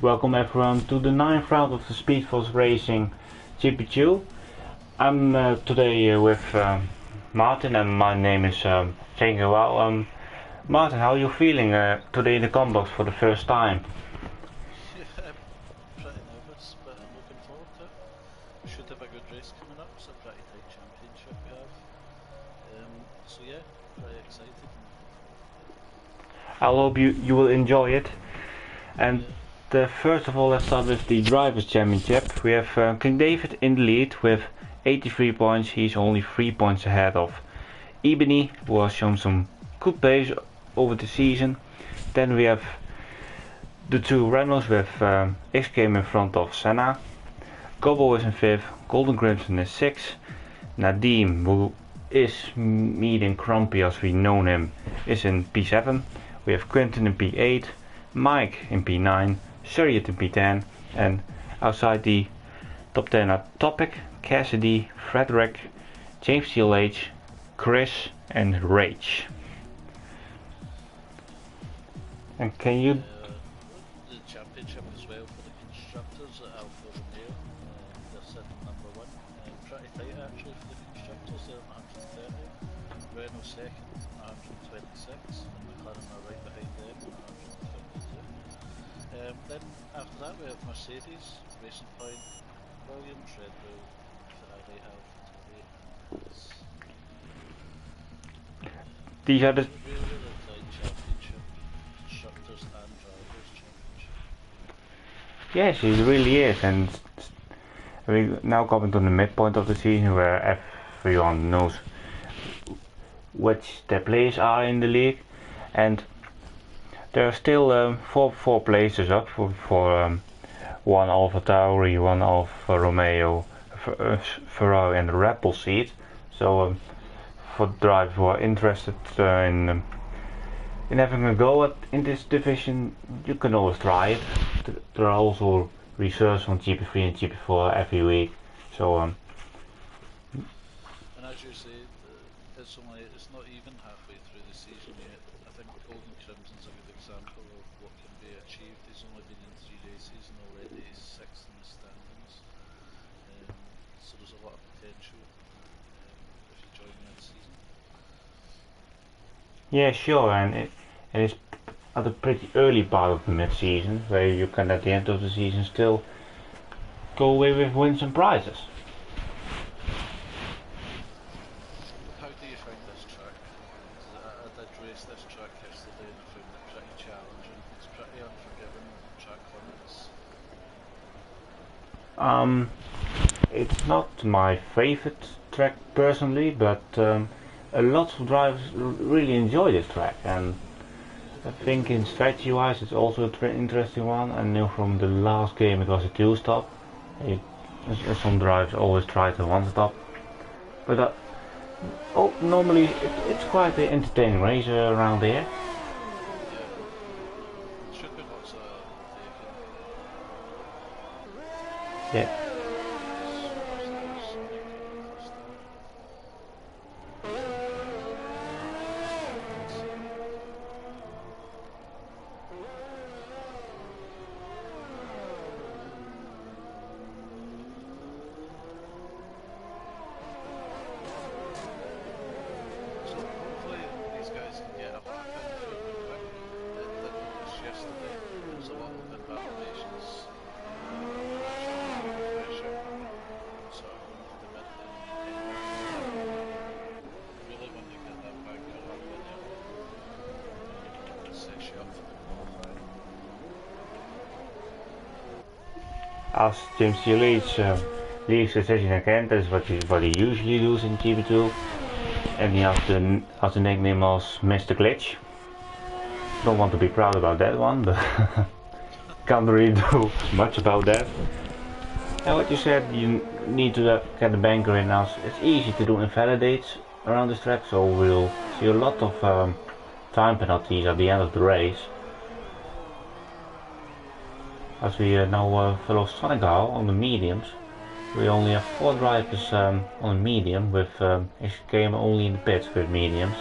Welcome everyone to the ninth round of the Speedforce Racing GP2. I'm today with Martin, and my name is taking a while. Martin, how are you feeling today in the combox for the first time? Yeah, I'm pretty nervous, but I'm looking forward to it. We should have a good race coming up. It's a pretty tight championship we have. So yeah, pretty excited. I hope you will enjoy it. And first of all, let's start with the Drivers' Championship. We have King David in the lead with 83 points. He's only 3 points ahead of Ebony, who has shown some good pace over the season. Then we have the two Reynolds with X-Game in front of Senna. Gobbo is in 5th, Golden Crimson is 6th. Nadim, who is medium crumpy as we know him, is in P7. We have Quentin in P8, Mike in P9, Surrey in P10, and outside the top 10 are Topic, Cassidy, Frederick, James CLH, Chris and Rage. And can you... The championship as well for the constructors at Alfa Romeo. They're sitting number 1. Pretty tight actually for the constructors. They're on 130. Renault second, 126, and McLaren are right behind them, 122. Then after that we have Mercedes, Racing Point, Williams, Red Bull, Ferrari, AlphaTauri, and These are the... really tight championship, constructors and drivers championship. Yes, it really is, and we're now coming to the midpoint of the season where everyone knows which their places are in the league, and there are still four places up for one AlphaTauri, one Alfa Romeo, Ferrari and the Red Bull seat. So for drivers who are interested in having a go in this division, you can always try it. There are also reserves on GP3 and GP4 every week. So And as you say, it's not even halfway through the season yet. I think Golden Crimson's a good example of what can be achieved. He's only been in 3 races and already he's 6th in the standings. So there's a lot of potential if you join that season. yeah, sure, and it's at a pretty early part of the mid-season where you can at the end of the season still go away with wins and prizes. How do you find this track? I did race this track yesterday and I found it pretty challenging. It's pretty unforgiving track limits. It's not my favorite track personally, but a lot of drivers really enjoy this track, and I think in strategy wise it's also an interesting one. I know from the last game it was a 2-stop. Some drivers always try to 1-stop, but normally it's quite an entertaining race around here. Should be lots of Yeah. As James CLH leaves the session again, that's what he usually does in GP2, and he has the nickname as Mr. Glitch. Don't want to be proud about that one, but can't really do much about that. And what you said, you need to get the banker in us. It's easy to do invalidates around this track, so we'll see a lot of time penalties at the end of the race. As we now follow Senegal on the mediums, we only have 4 drivers on a medium, with X-Game only in the pits with mediums.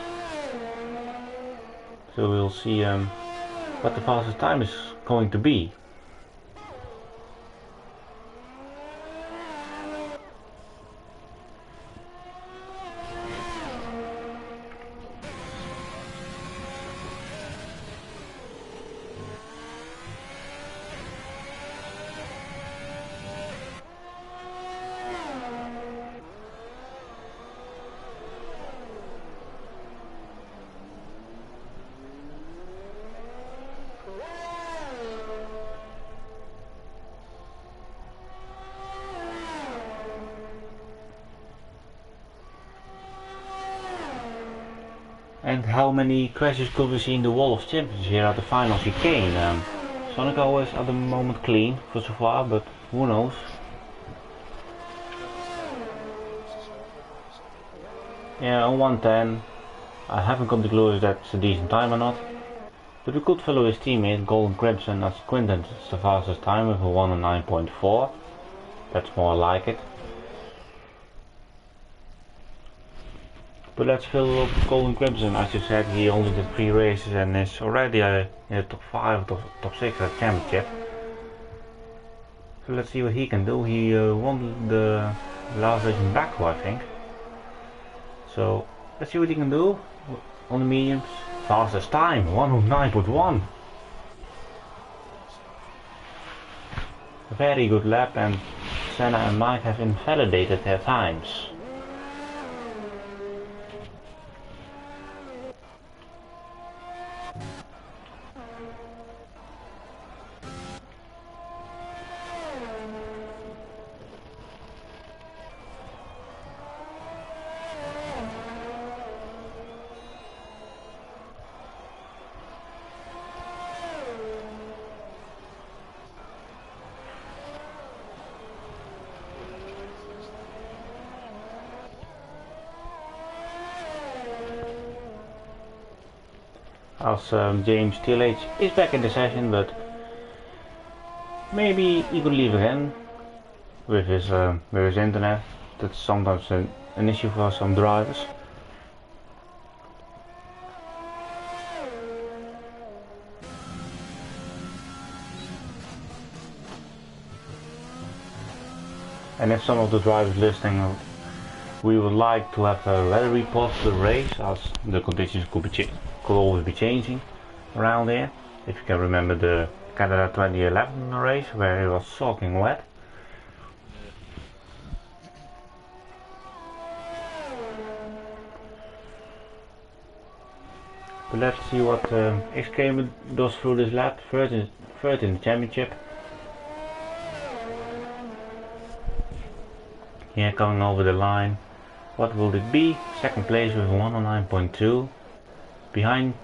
So we'll see what the fastest time is going to be. And how many crashes could we see in the Wall of Champions here at the final chicane? Sonico is at the moment clean for so far, but who knows? Yeah, on 110. I haven't come to clue if that's a decent time or not. But we could follow his teammate Golden Crimson as Quinton's the fastest time with a 109.4. That's more like it. But let's fill up Golden Crimson. As you said, he only did 3 races and is already in the top 5 or top 6 at the championship. So let's see what he can do. He won the last race in Baku, I think. So let's see what he can do on the mediums. Fastest time, 109.1. A very good lap, and Senna and Mike have invalidated their times. As James TLH is back in the session, but maybe he could leave again with his internet. That's sometimes an issue for some drivers. And if some of the drivers listening, we would like to have a weather report for the race, as the conditions could always be changing around here. If you can remember the Canada 2011 race where it was soaking wet. But let's see what XK does through this lap. Third in the championship. Here coming over the line. What will it be? Second place with 109.2. Behind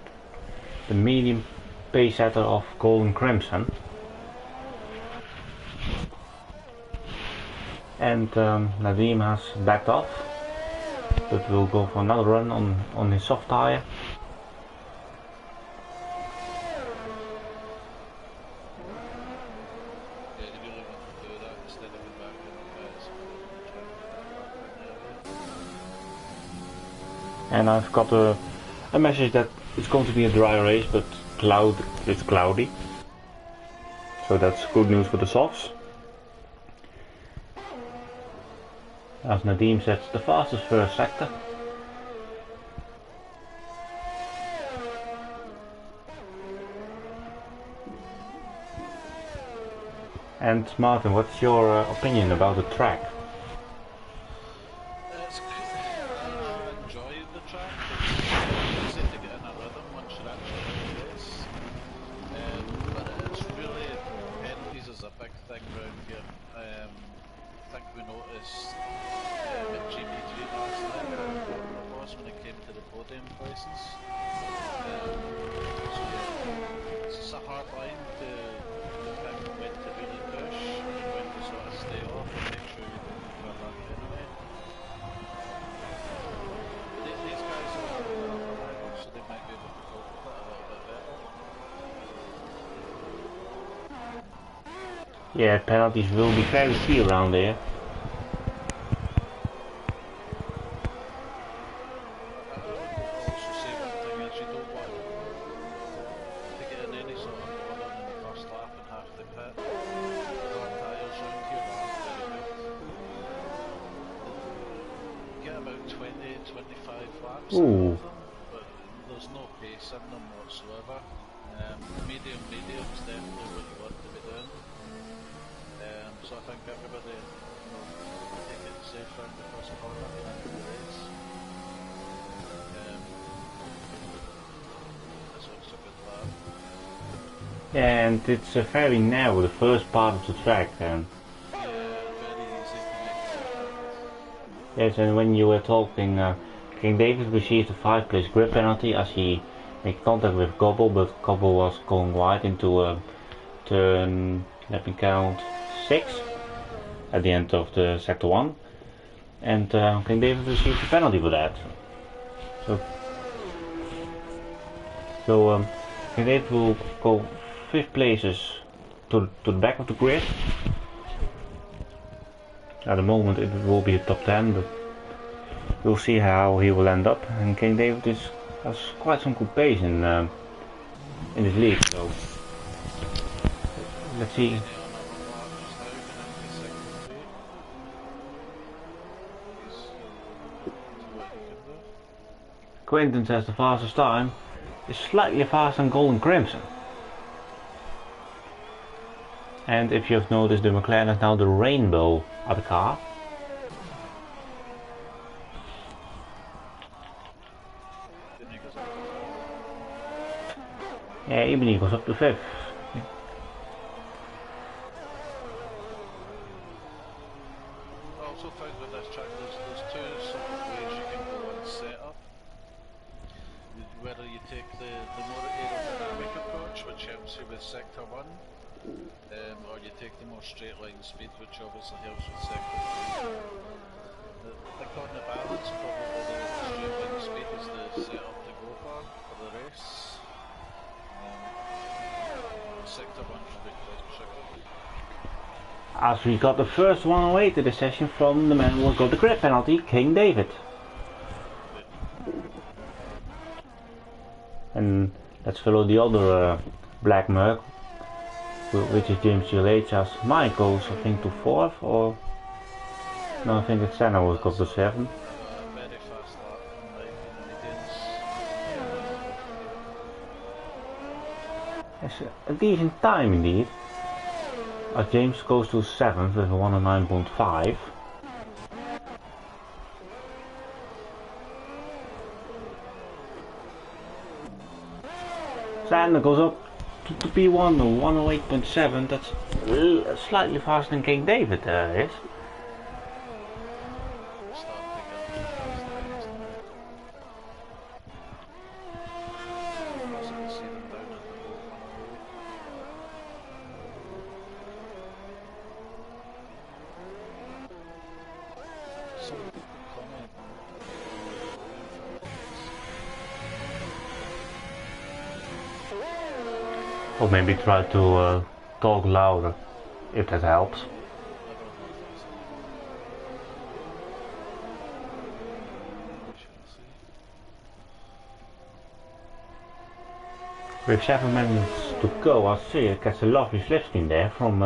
the medium pace setter of Golden Crimson. And Nadim has backed off, but will go for another run on his soft tire. And I've got a message that it's going to be a dry race, but it's cloudy. So that's good news for the softs. As Nadim sets the fastest first sector. And Martin, what's your opinion about the track? At GP2 last night, it was when it came to the podium places. So yeah, it's just a hard line to pick when to really push and when to sort of stay off and make sure you don't go back anyway. These guys are reliable, so they might be able to cope with it a little bit better. Yeah, penalties will be very key around there. Ooh. But there's no pace in them whatsoever. Medium's definitely what you want to be doing. So I think everybody take it safe round the first corner at the end of the race. This looks a good lap. And it's very narrow, the first part of the track. Yeah, very easy to make contact. Yes, and when you were talking, King David received a 5-place grip penalty as he made contact with Gobble, but Gobble was going wide into turn, let me count, 6 at the end of the sector 1. And King David received a penalty for that. So King David will go 5 places to the back of the grid. At the moment it will be a top 10, but we'll see how he will end up. And King David has quite some good pace in this league, so let's see. Quentin says the fastest time is slightly faster than Golden Crimson. And if you have noticed, the McLaren is now the rainbow of the car. Yeah, even he goes up to 5th. I also found with this track there's two sort of ways you can go and set up. Whether you take the more aerodynamic approach, which helps you with sector 1, or you take the more straight line speed, which obviously helps with sector 3. I think on the balance, probably the straight line speed is the setup to go for the race. Sector 1 should be quite tricky. As we got the first 108 to the session from the man who got the grip penalty, King David. And let's follow the other black Merc, which is James GLH, as Mike goes, I think, to 4th, or no, I think it's Senna will go to 7th. Very fast lap from It's a decent time indeed. James goes to 7th with a 109.5. Sander goes up to P1 to 108.7. That's slightly faster than King David is. Or maybe try to talk louder, if that helps. With 7 minutes to go, I see it gets a lovely slipstream there from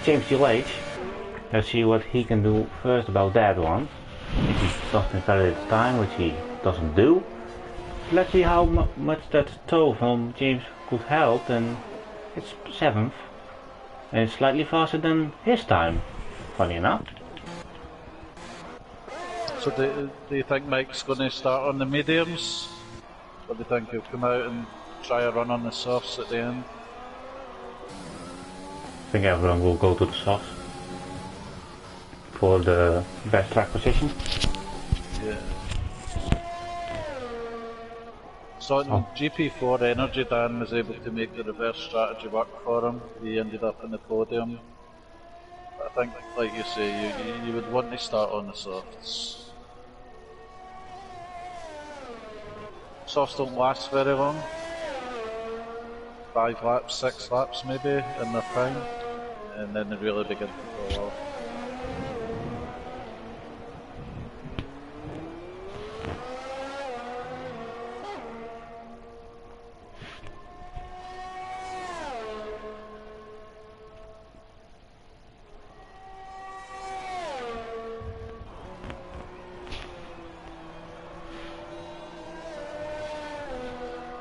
James GLH. Let's see what he can do first about that one. If he doesn't invalidate the time, which he doesn't do. Let's see how much that toe from James could help, and it's 7th. And it's slightly faster than his time, funny enough. So do you think Mike's going to start on the mediums? Or do you think he'll come out and try a run on the softs at the end? I think everyone will go to the softs for the best track position. Yeah. So in GP4 Energy, Dan was able to make the reverse strategy work for him. He ended up in the podium. I think, like you say, you would want to start on the softs. Softs don't last very long. 5 laps, 6 laps maybe in their prime, and then they really begin to fall off.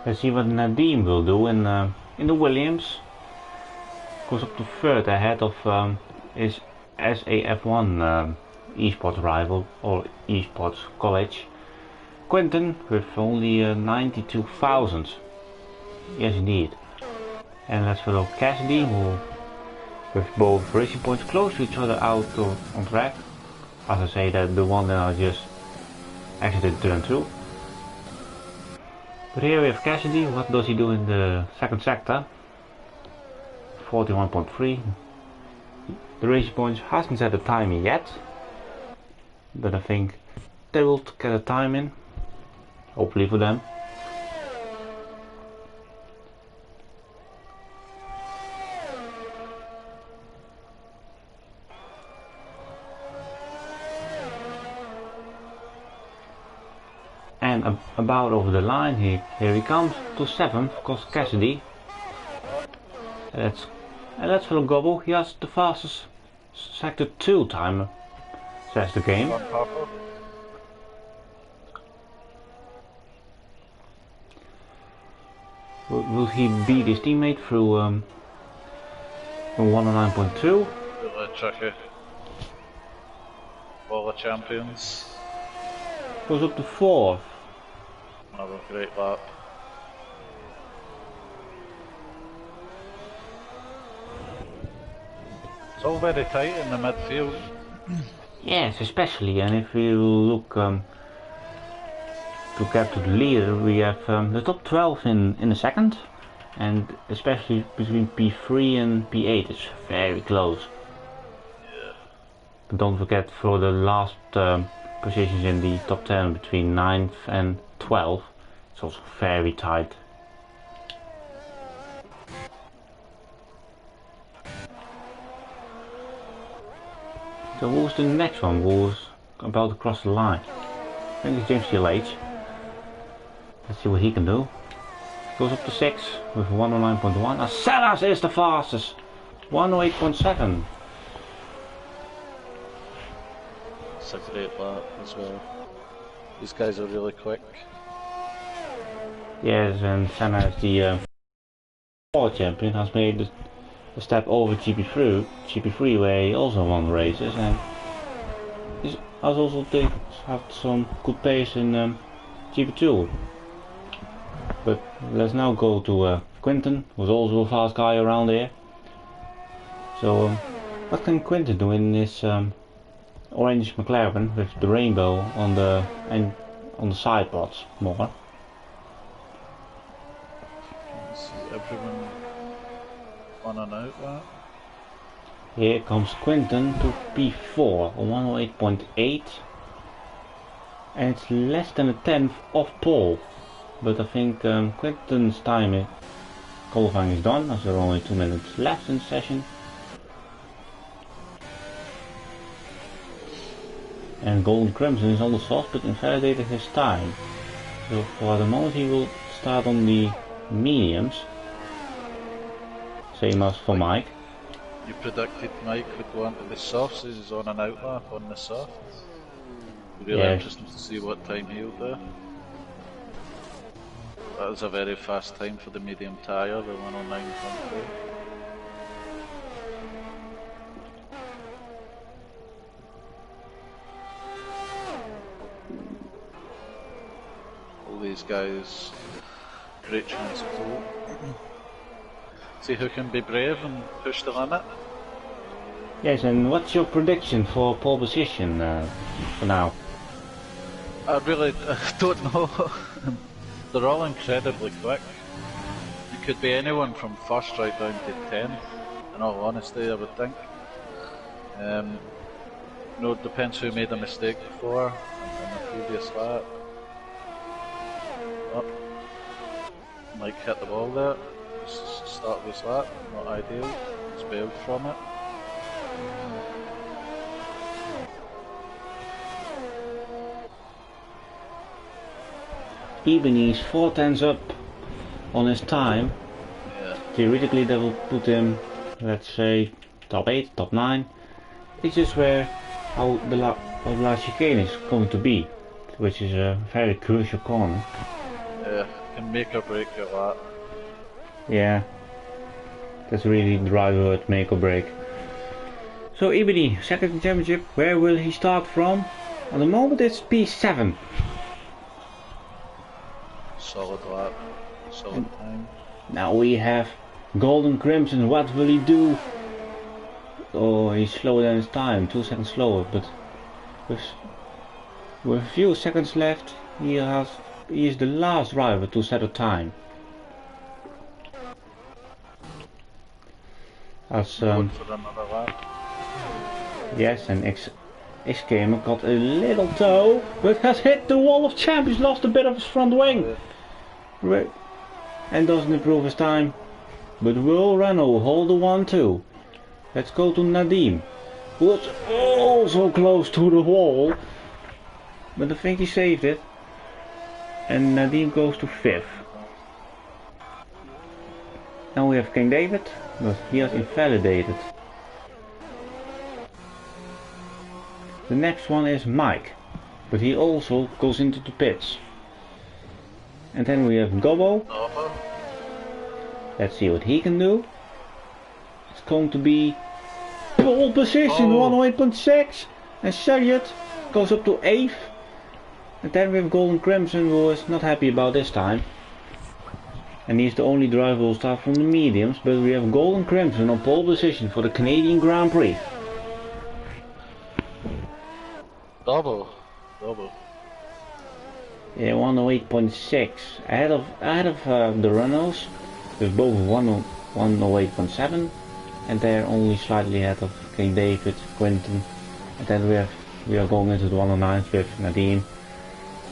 Let's see what Nadim will do in the Williams. Goes up to 3rd ahead of his SAF1 esports rival or esports college, Quentin, with only 92,000. Yes, indeed. And let's follow Cassidy, who with both racing points close to each other out on track. As I say, that the one that I just exited turn 2. But here we have Cassidy. What does he do in the second sector? 41.3. The Racing Points hasn't set a timer yet, but I think they will get a time in, hopefully for them. And about over the line, here he comes to 7th, of course Cassidy. And that's for a gobble. He has the fastest sector 2 timer, says the game. Will he beat his teammate through 109.2? Really tricky. All the champions. Goes up to 4th. Another great lap. It's all very tight in the midfield. Yes, especially, and if you look to get to the leader, we have the top 12 in the second, and especially between P3 and P8 is very close. Yeah. But don't forget for the last positions in the top 10 between 9th and 12th, it's also very tight. So who's the next one? Who's about to cross the line? I think it's James CLH. Let's see what he can do. Goes up to 6 with 109.1. Aceras is the fastest! 108.7. It's a great lap as well. These guys are really quick. Yes, and Senna is the world champion, has made a step over GP3 where he also won races, and has also had some good pace in GP2. But let's now go to Quinten, who's also a fast guy around here. So what can Quinten do in this orange McLaren with the rainbow on the side pods more? Everyone on and out that. Here comes Quinten to P4 on 108.8, and it's less than a tenth off pole. But I think Quinten's time qualifying is done, as there are only 2 minutes left in the session. And Golden Crimson is on the soft, but invalidated his time. So for the moment he will start on the mediums. Same as for Mike. You predicted Mike would go into the softs, he's on an out lap on the soft. Really interesting to see what time he'll do. That was a very fast time for the medium tyre, the 109.2. All these guys, great chance of goal. See who can be brave and push the limit. Yes, and what's your prediction for pole position for now? I really don't know. They're all incredibly quick. It could be anyone from first right down to 10, in all honesty, I would think. No, it depends who made a mistake before in the previous lap. Oh, Mike hit the wall there. Start of this lap, not ideal. He's bailed from it. Even he's 4 tenths up on his time. Yeah. Theoretically that will put him, let's say, top 8, top 9. It's just where how the last chicane is going to be, which is a very crucial corner. Yeah, can make or break your lap. Yeah, that's really the right word, make or break. So Ebony, second championship, where will he start from? At the moment it's P7. Solid lap, solid time. Now we have Golden Crimson, what will he do? Oh, he's slower than his time, 2 seconds slower, but With a few seconds left, he is the last driver to set a time. As Going for another lap. yes, and X-Gamer got a little toe, but has hit the wall of champions, lost a bit of his front wing. And doesn't improve his time. But will Renault hold the 1-2? Let's go to Nadim, who was also close to the wall. But I think he saved it. And Nadim goes to 5th. Now we have King David, but he has invalidated. The next one is Mike, but he also goes into the pits. And then we have Gobbo. Let's see what he can do. It's going to be pole position, 108.6, and Chariot goes up to 8th. And then we have Golden Crimson, who is not happy about this time. And he's the only driver who will start from the mediums, but we have Golden Crimson on pole position for the Canadian Grand Prix. Double. Yeah, 108.6 ahead of the Renaults. There's both 108.7, and they're only slightly ahead of King David, Quinton. And then we are going into the 109 with Nadim,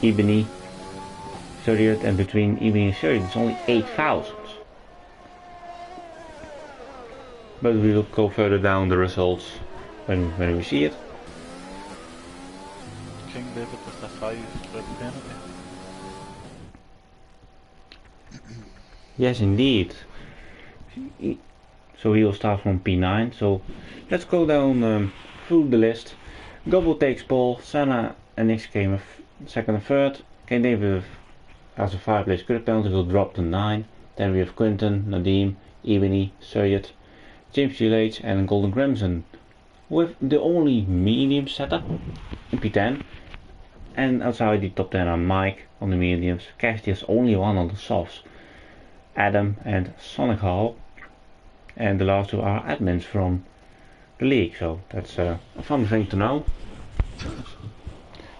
Ebony, Chariot, and between Ebony and Chariot it's only 8 thousandths. But we will go further down the results when we see it. King David with a 5 red penalty. Yes, indeed. So he will start from P9. So let's go down through the list. Gobble takes pole, Senna and X came second and third. King David has a 5 place grid penalty, will drop to 9. Then we have Quinton, Nadim, Ebony, Chariot, James GLH and Golden Crimson with the only medium setup in P10. And outside the top 10 are Mike on the mediums, Cassidy has only one on the softs, Adam and Sonic Hall, and the last two are admins from the league, so that's a fun thing to know.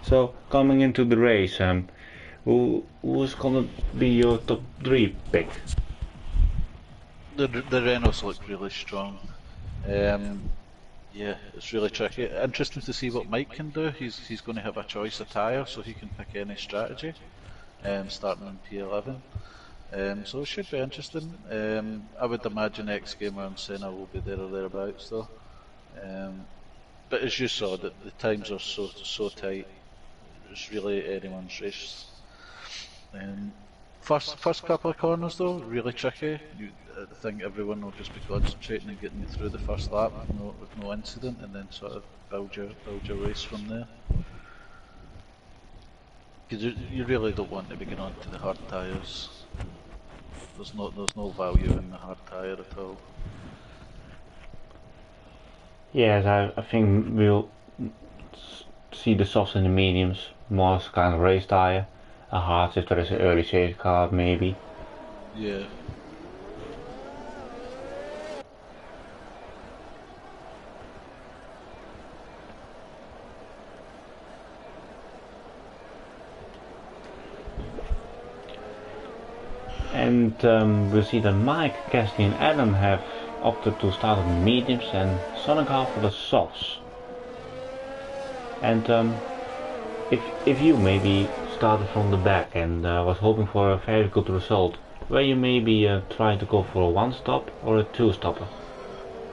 So coming into the race, who's gonna be your top 3 pick? The Renaults look really strong. Yeah, it's really tricky. Interesting to see what Mike can do. He's going to have a choice of tyre, so he can pick any strategy, starting in P11. So it should be interesting. I would imagine X-Gamer and Senna will be there or thereabouts though. But as you saw, the times are so tight. It's really anyone's race. First couple of corners though, really tricky. I think everyone will just be concentrating and getting through the first lap with no incident, and then sort of build your race from there. Because you really don't want to be getting onto the hard tyres. There's no value in the hard tyre at all. Yes, I think we'll see the softs and the mediums more as kind of race tyre. A hard if there is an early safety car maybe. Yeah. And we'll see that Mike, Cassidy and Adam have opted to start with mediums and Sonic half for the softs. And if you maybe started from the back and was hoping for a very good result, were you maybe trying to go for a 1-stop or a 2-stopper?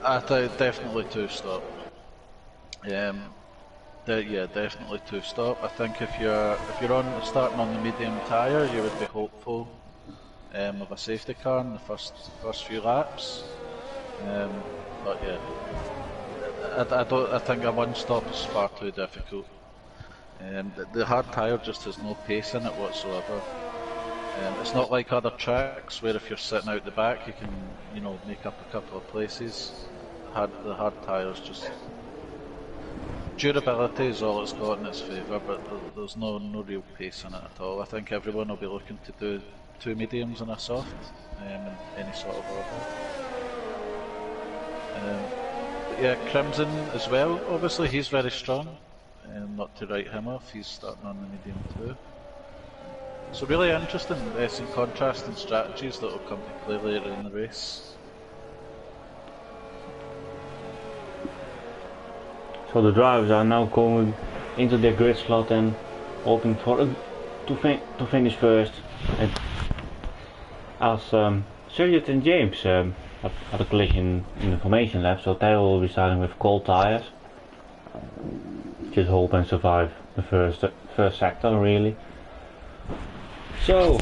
I think definitely 2-stop. Yeah, definitely 2-stop. I think if you're starting on the medium tyre, you would be hopeful of a safety car in the first few laps. But yeah, I think a 1-stop is far too difficult. The hard tyre just has no pace in it whatsoever. It's not like other tracks where if you're sitting out the back you can, make up a couple of places. The hard tyres just... Durability is all it's got in its favour, but there's no real pace in it at all. I think everyone will be looking to do 2 mediums and a soft in any sort of order. But yeah, Crimson as well, obviously he's very strong. not to write him off. He's starting on the medium too. So really interesting, some contrasting strategies that will come to play later in the race. So the drivers are now going into their grid slot and hoping for to finish first. And as Sergio and James had a collision in the formation lap, so they will be starting with cold tires. Just hope and survive the first sector really. So I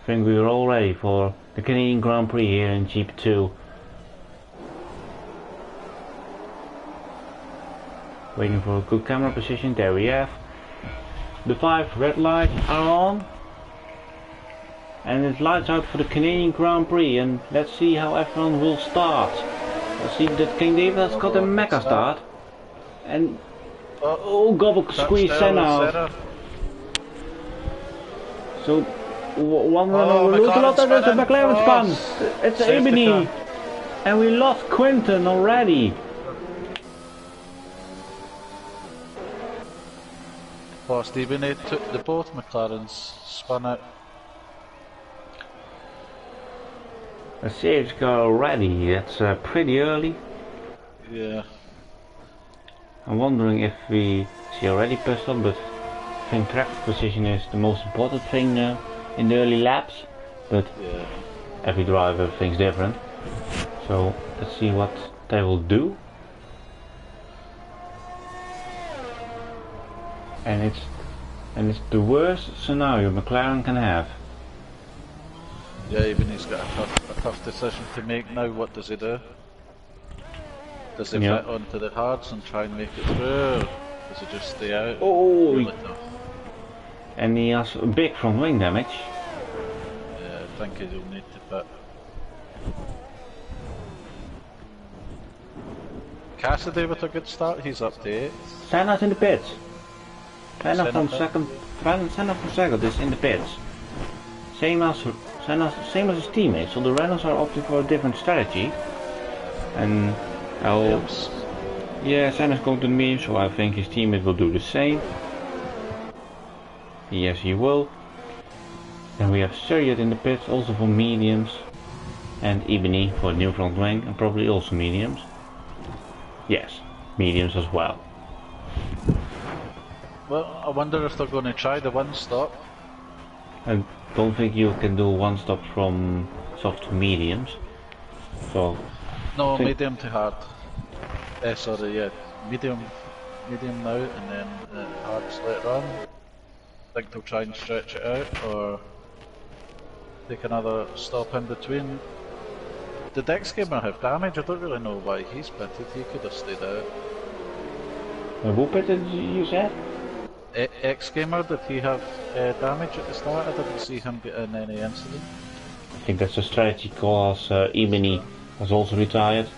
think we are all ready for the Canadian Grand Prix here in GP2. Waiting for a good camera position. There we have. The 5 red lights are on. And it's lights out for the Canadian Grand Prix, and let's see how everyone will start. Let's see that King David has got a mega start. And Gobble squeeze Senna out. So one runner look a lot, there's a McLaren spun. It's Ebony. And we lost Quinton already. Lost Ebony, took the both McLarens, spun out. A safety car already, that's pretty early. Yeah. I'm wondering if we see already pissed up, but I think track position is the most important thing in the early laps. But yeah, every driver thinks different. So let's see what they will do. And it's the worst scenario McLaren can have. Yeah, even he's got a tough decision to make now. What does he do? Does he fit onto the hards and try and make it through, or does he just stay out? Oh, really tough. And he has a big front wing damage. Yeah, I think he'll need to pit. Cassidy with a good start, he's up to 8th. Senna's in the pits. Senna from second is in the pits. Same as his teammates, so the Renaults are opting for a different strategy. And yeah, Senna's going to the medium, so I think his teammate will do the same. Yes, he will. Then we have Sergio in the pits, also for mediums. And Ebony for new front wing, and probably also mediums. Yes, mediums as well. Well, I wonder if they're going to try the one stop. I don't think you can do one stop from soft to mediums. So no, medium to hard. Sorry, yeah, medium now, and then hards later on. I think they'll try and stretch it out, or take another stop in between. Did X Gamer have damage? I don't really know why he's pitted. He could have stayed out. Who pitted, you said? X Gamer, did he have damage at the start? I didn't see him get in any incident. I think that's a strategy call, as Ebony has also retired.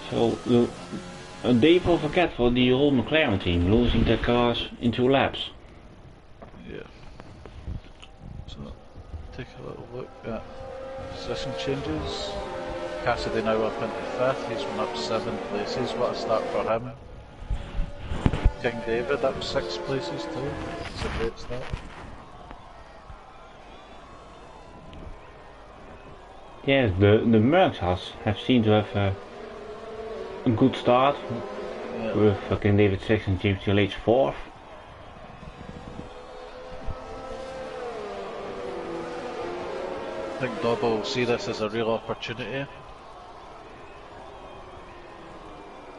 So a day for forget for the whole McLaren team, losing their cars in 2 laps. Yeah. So take a little look at position changes. Cassidy now up into 5th, he's went up 7 places. What a start for him. King David up 6 places too. It's a great start. Yes, the Mercs have seemed to have a good start, yeah, with King David 6th and James H 4th. I think Dobbo will see this as a real opportunity.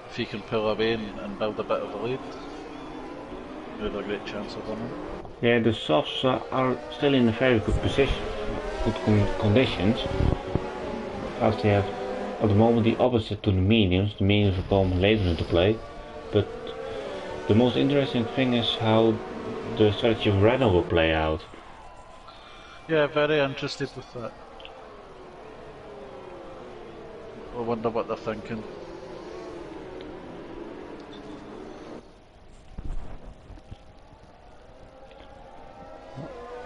If he can pull away and build a bit of a lead, we have a great chance of winning. Yeah, the softs are still in a very good position, good conditions, as they have at the moment the opposite to the mediums. The mediums will come later into play, but the most interesting thing is how the strategy of Renault will play out. Yeah, very interested with that. I wonder what they're thinking.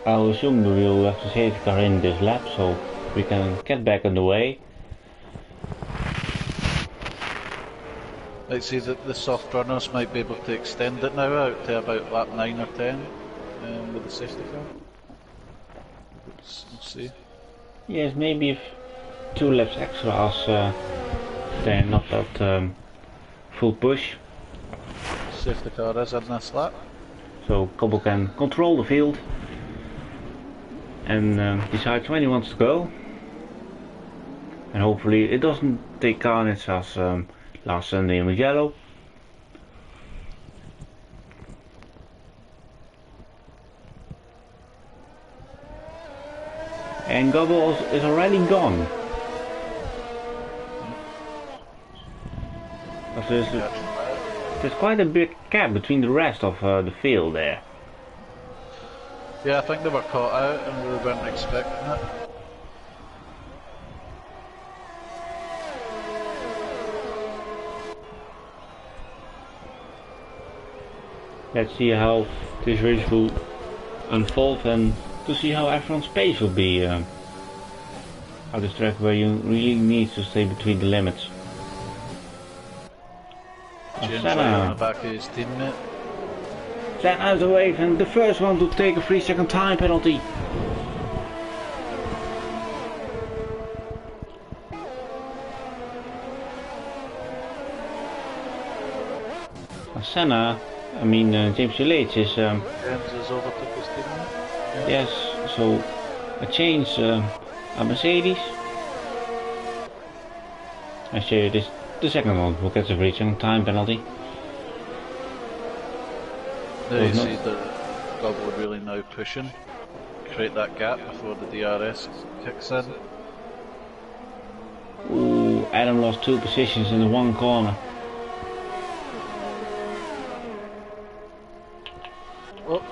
I'll assume we will have the safety car in this lap, so we can get back on the way. Like, see that the soft runners might be able to extend it now out to about lap 9 or 10 with the safety car. We'll see. Yes, maybe if 2 laps extra as they're not at full push. Safety car is in this lap. So Cobble can control the field and decides when he wants to go. And hopefully it doesn't take carnage as last Sunday in Mugello. And Gobble is already gone. There's quite a big gap between the rest of the field there. Yeah, I think they were caught out and we weren't expecting it. Let's see how this race will unfold and to see how everyone's pace will be at this track where you really need to stay between the limits. James right on the back of his teammate. Senna out of the wave and the first one to take a 3-second time penalty. Senna, James Gillette is... James is overtook his teammate. Yeah. Yes, so a change a Mercedes. I show you this, the second one will get the 3-second time penalty. Now you see the Gobble really now pushing, create that gap before the DRS kicks in. Ooh, Adam lost 2 positions in the one corner. Oh.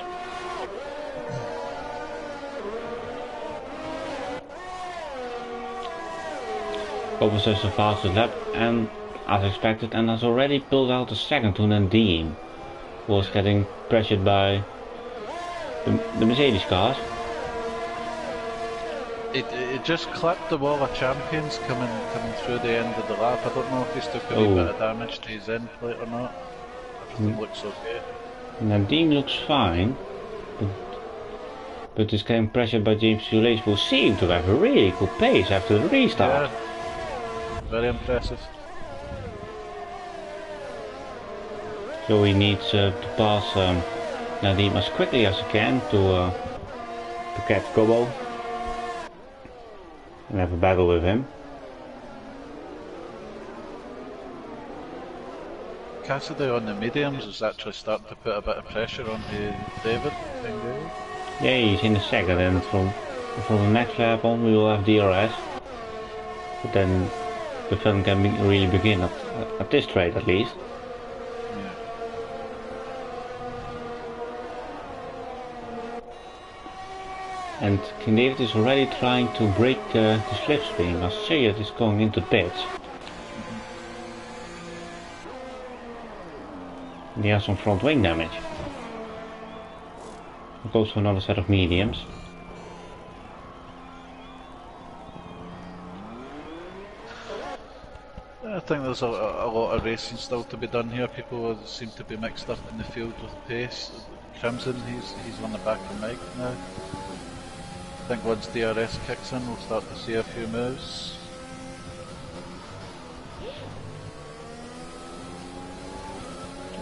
Gobble says the fastest lap and as expected and has already pulled out the second to Nadim. Was getting pressured by the Mercedes cars. It just clipped the wall of champions coming through the end of the lap. I don't know if he's took a wee bit of damage to his end plate or not. Everything looks okay. Nadim looks fine, but is getting pressured by James Gillette, who seemed to have a really good pace after the restart. Yeah, very impressive. So he needs to pass Nadim as quickly as he can to catch Gobbo and have a battle with him. Cassidy on the mediums is actually starting to put a bit of pressure on David. Yeah, he's in the second, and from the next lap on we will have DRS. But then the fun can really begin at this straight at least. And King David is already trying to break the slipstream as Sayed is going into pits. And he has some front wing damage. He goes for another set of mediums. I think there's a lot of racing still to be done here. People seem to be mixed up in the field with pace. Crimson, he's on the back of Mike now. I think once DRS kicks in, we'll start to see a few moves.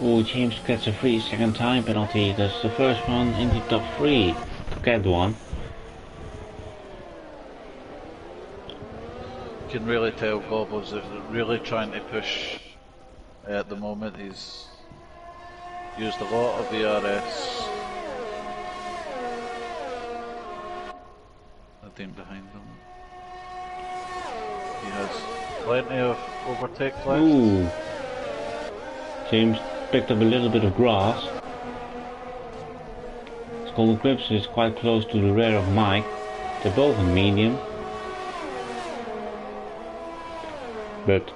Oh, James gets a 3-second time penalty. That's the first one in the top 3 to get one. You can really tell Gobble's really trying to push at the moment. He's used a lot of DRS. Team behind him. He has plenty of overtake left. Ooh. James picked up a little bit of grass. Golden Crimson is quite close to the rear of Mike. They're both in medium. But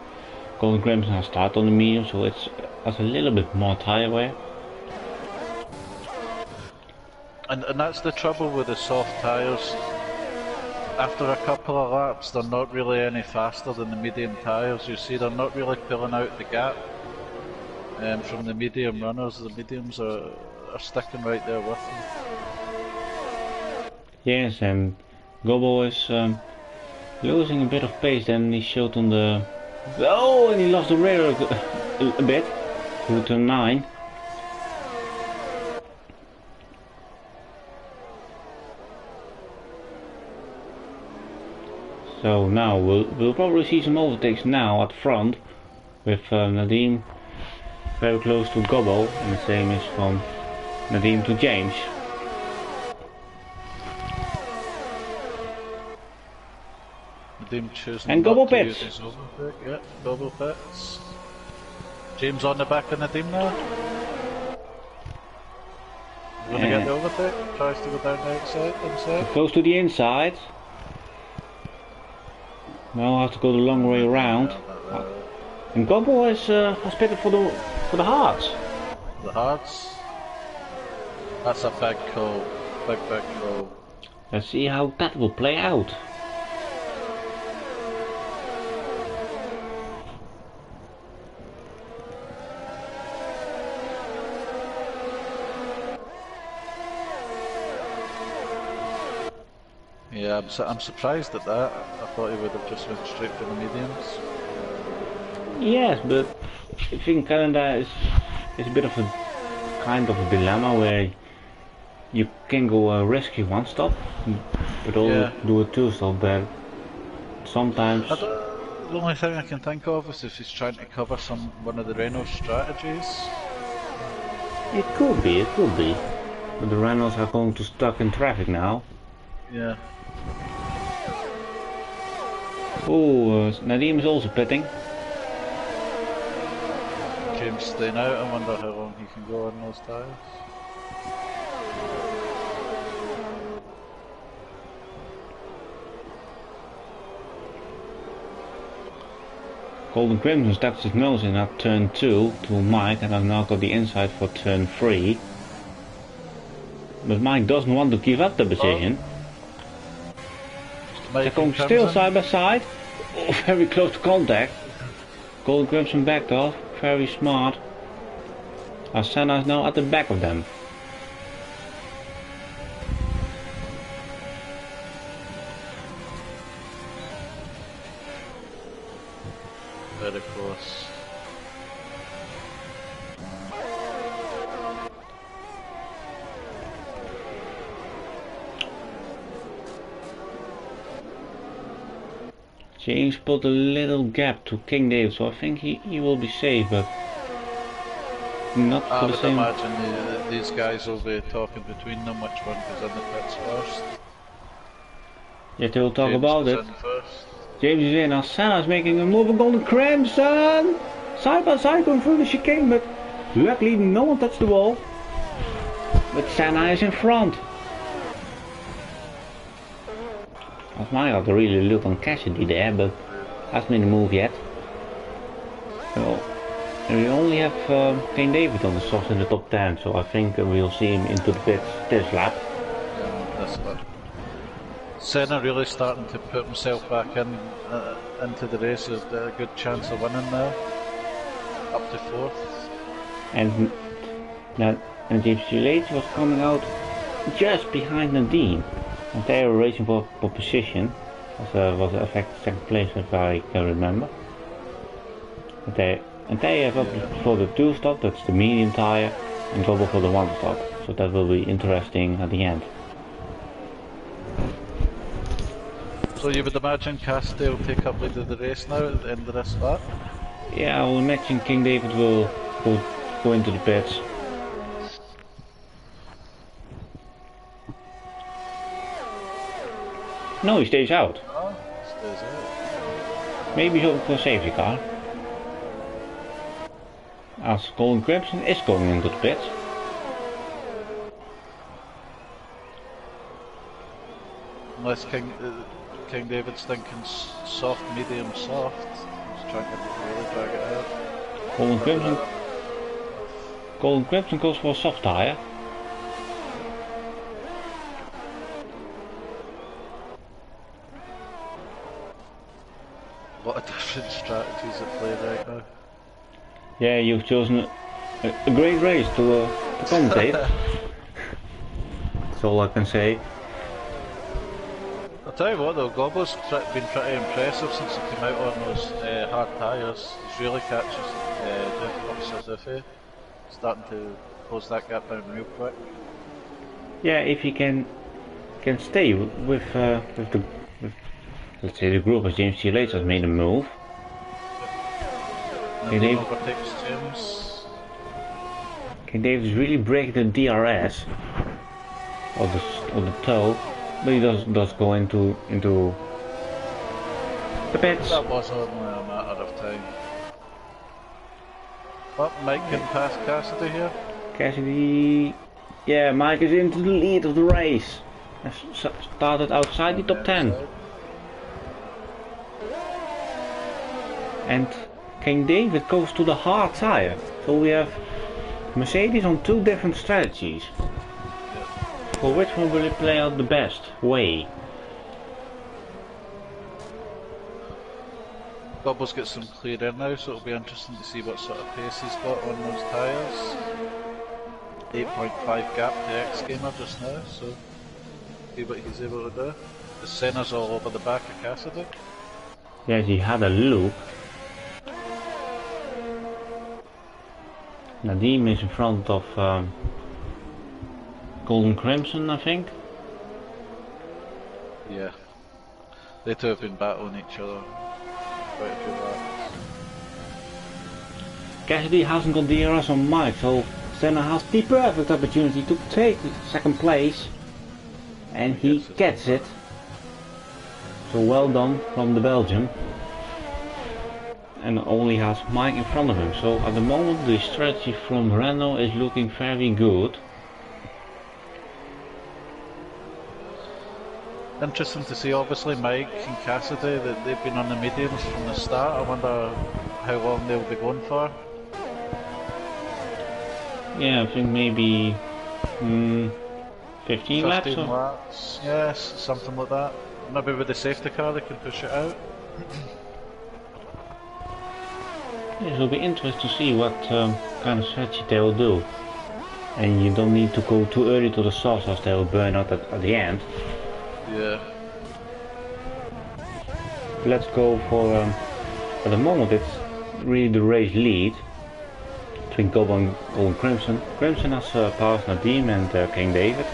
Golden Crimson has started on the medium, so it's has a little bit more tire wear. And that's the trouble with the soft tyres. After a couple of laps, they're not really any faster than the medium tyres. You see, they're not really pulling out the gap From the medium runners, the mediums are sticking right there with them. Yes, and Gobbo is losing a bit of pace than he showed on the... Oh, and he lost the rear a bit through turn 9. So now we'll probably see some overtakes now at front with Nadim very close to Gobbo, and the same is from Nadim to James. Nadim choosing And Gobbo pits. Yeah, Gobbo pits. James on the back of Nadim now. Gonna get the overtake. Tries to go down the inside. Close to the inside. Now I have to go the long way around. And Gobbo has pitted for the hards. The hards. That's a big call. Big call. Let's see how that will play out. Yeah, I'm surprised at that. I thought he would have just went straight for the mediums. Yes, but I think Canada is a bit of a kind of a dilemma where you can go risky one stop, but also do a two stop. But sometimes the only thing I can think of is if he's trying to cover one of the Renault strategies. It could be, but the Renaults are going to stuck in traffic now. Yeah. Oh, Nadim is also pitting. James staying out. I wonder how long he can go on those tyres. Golden Crimson stuck his nose in at turn 2 to Mike, and I've now got the inside for turn 3. But Mike doesn't want to give up the position. They're going still side by side. Oh, very close to contact. Golden Crimson backed off. Very smart. Senna is now at the back of them. Very close. James put a little gap to King David, so I think he will be safe, but not for the same. I would imagine these guys will be talking between them which one goes in the pits first. Yeah, they will talk about it. First. James is in, Senna is making a move on Golden Crimson! Side by side going through the chicane, but luckily no one touched the wall. But Senna is in front. I might have to really look on Cassidy there, but hasn't made a move yet. So, we only have King David on the softs in the top 10, so I think we'll see him into the pits this lap. Yeah, that's it. Senna really starting to put himself back into the race. There's a good chance of winning now. Up to 4th. And James Gillette was coming out just behind Nadim. And they were racing for position. Was affected second place if I can remember. And they have up for the 2 stop, that's the medium tire, and Gobbo for the 1 stop. So that will be interesting at the end. So you would imagine Cassidy will take up lead of the race now at the end of this lap? Yeah, I will imagine King David will go into the pits. No, he stays out. Oh, stays out. Maybe he'll go for a safety car. As Golden Crimson is going into the pits. Unless King David's thinking soft, medium, soft. He's trying to really drag it out. Golden Crimson goes for a soft tire. A lot of different strategies at play right now. Yeah, you've chosen a great race to commentate. That's all I can say. I'll tell you what though, Gobbo's been pretty impressive since he came out on those hard tyres. He's really catches the officers if he starting to close that gap down real quick. Yeah, if he can stay with let's say the group as James T. Later has made a move. And then overtakes James. Can Davis really break the DRS of the toe? But he does go into the pits. That was only a matter of time. But Mike can pass Cassidy here. Cassidy, yeah, Mike is into the lead of the race. Has started outside the top 10. And King David goes to the hard tyre. So we have Mercedes on two different strategies. For which one will it play out the best way? Gobbo's got some clear in now, so it'll be interesting to see what sort of pace he's got on those tyres. 8.5 gap to X-Gamer just now, so see what he's able to do. The Senna's all over the back of Cassidy. Yes, he had a loop. Nadim is in front of Golden Crimson, I think. Yeah. They two have been battling each other quite a few laps. Cassidy hasn't got DRS on Mike, so Senna has the perfect opportunity to take second place. And he gets it. So well done from the Belgian. And only has Mike in front of him. So at the moment the strategy from Renault is looking very good. Interesting to see, obviously, Mike and Cassidy, that they've been on the mediums from the start. I wonder how long they'll be going for. Yeah, I think maybe 15 laps. 15 laps, yes, something like that. Maybe with the safety car they can push it out. It will be interesting to see what kind of strategy they will do. And you don't need to go too early to the sauce as they will burn out at the end. Yeah. Let's go for, at the moment it's really the race lead between Gobbo and Golden Crimson. Crimson has passed Nadim and King David.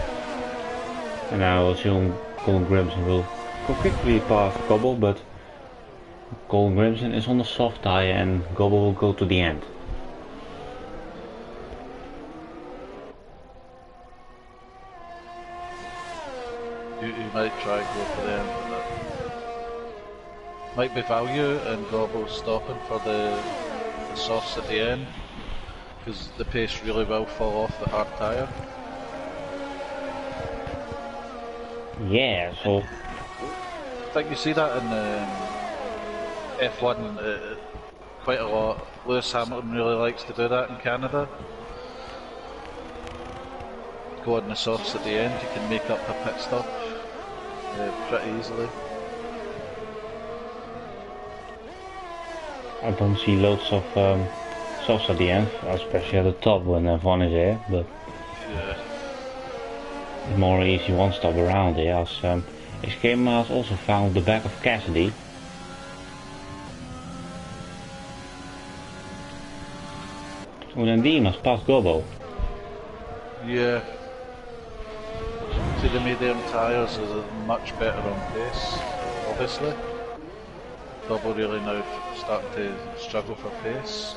And I will assume Golden Crimson will go quickly past Gobbo, but Golden Crimson is on the soft tyre and Gobbo will go to the end. You might try and go for them, but might be value and Gobbo stopping for the softs at the end, because the pace really will fall off the hard tyre. Yeah, so I think you see that in F1 quite a lot. Lewis Hamilton really likes to do that in Canada. Go on the softs at the end, you can make up a pit stop pretty easily. I don't see loads of softs at the end, especially at the top when F1 is there, but Yeah. it's more easy one stop around there, as Escape has also found the back of Cassidy. Nadim has passed Gobbo. Yeah. See, the medium tyres are much better on pace, obviously. Gobbo really now starting to struggle for pace.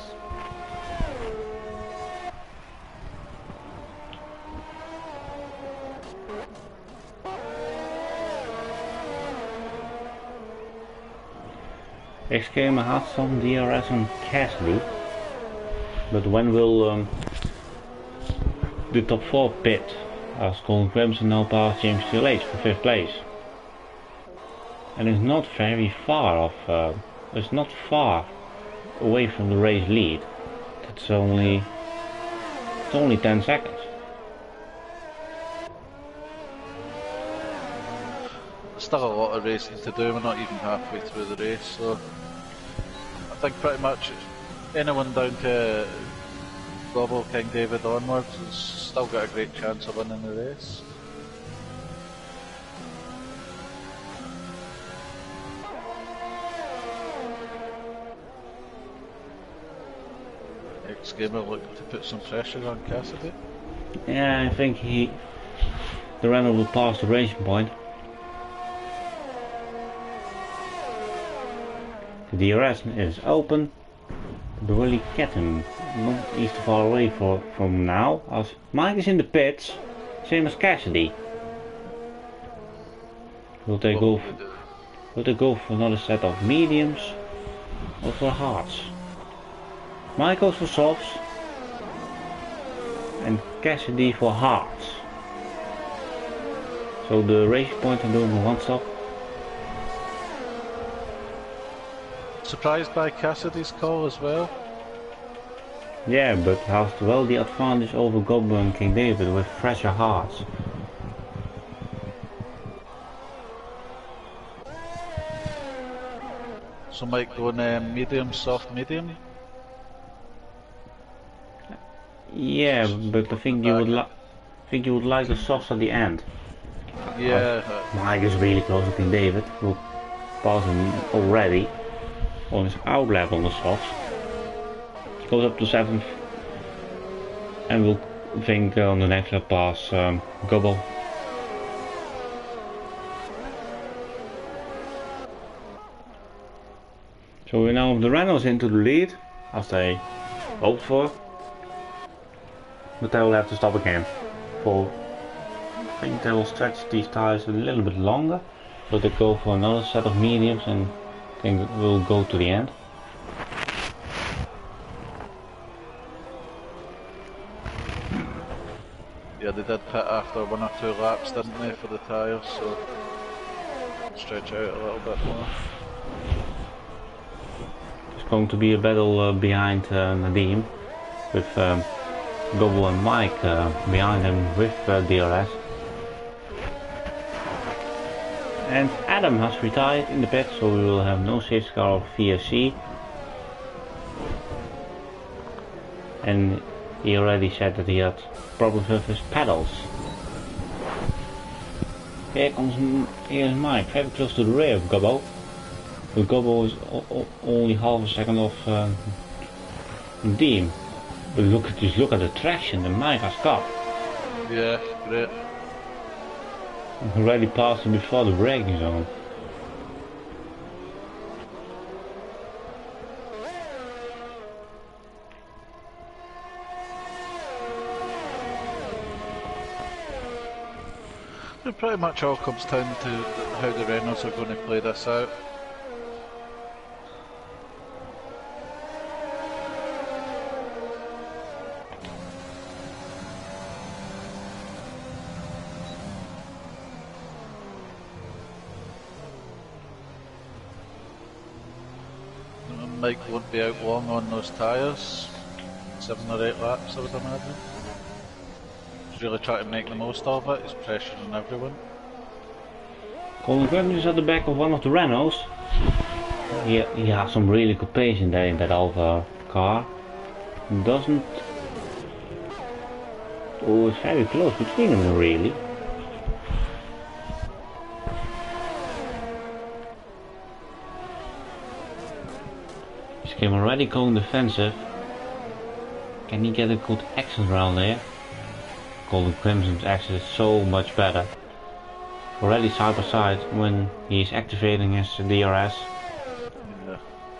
Escape has some DRS on Cassidy, but when will the top 4 pit, as Golden Crimson now passed James T. for 5th place. And it's not very far off, it's not far away from the race lead. It's only 10 seconds. Still a lot of racing to do, we're not even halfway through the race, so I think pretty much anyone down to Gobble, King David onwards, has still got a great chance of winning the race. Ex-gamer looking to put some pressure on Cassidy. Yeah, I think the Renault will pass the racing point. The DRS is open, but will he get him? Not east far away from now, as Mike is in the pits, same as Cassidy. Will they go for another set of mediums or for hards? Mike goes for softs and Cassidy for hards. So the racing point are doing one stop. Surprised by Cassidy's call as well? Yeah, but has well the advantage over Gobbo and King David with fresher hearts. So Mike going medium, soft, medium? Yeah, but I think you would like the softs at the end. Yeah. Mike is really close to King David, will pass him already on his out lap on the softs. Goes up to 7th and will think on the next lap pass Gobbo. So we now have the Renaults into the lead, as they hoped for. But they will have to stop again. I think they will stretch these tires a little bit longer, but they go for another set of mediums and I think will go to the end. Yeah, they did pit after 1 or 2 laps, didn't they, for the tyres, so stretch out a little bit more. It's going to be a battle behind Nadim, with Gobble and Mike behind him with DRS. And Adam has retired in the pit, so we will have no safety car or VSC. And he already said that he had problems with his pedals. Here's Mike, very close to the rear of Gobbo. But Gobbo is only half a second off Deem. But look at the traction that Mike has got. Yeah, great. Already passed him before the braking zone. It pretty much all comes down to how the Renaults are going to play this out. Mike won't be out long on those tyres, 7 or 8 laps I would imagine. He's really trying to make the most of it, he's pressuring everyone. Colin Graham is at the back of one of the Renaults. He has some really good pace in that Alfa car. Doesn't... Oh, it's very close between them really. Came already going defensive. Can he get a good exit around there? Golden Crimson's exit is so much better. Already side by side when he is activating his DRS. Yeah.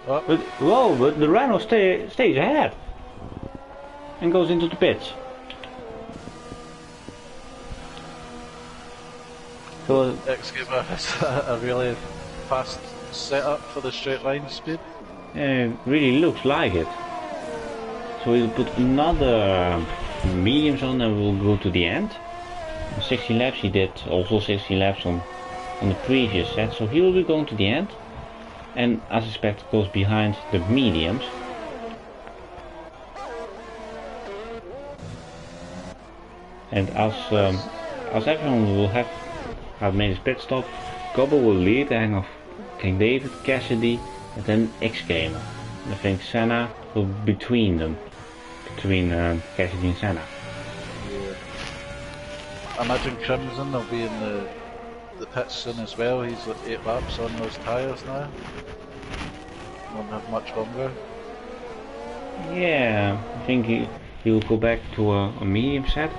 Oh. But the Renault stays ahead and goes into the pits. So X-Gamer has a really fast setup for the straight line speed. It really looks like it. So we'll put another mediums on and we'll go to the end. 60 laps he did, also 60 laps on the previous set, so he will be going to the end. And as expected goes behind the mediums. And as everyone will have made his pit stop, Gobbo will lead the hang of King David, Cassidy, and then X-Gamer. I think Senna will be between them. between Cassidy and Senna. Yeah. I imagine Crimson will be in the pits soon as well. He's like 8 laps on those tyres now. Won't have much longer. Yeah, I think he will go back to a medium set.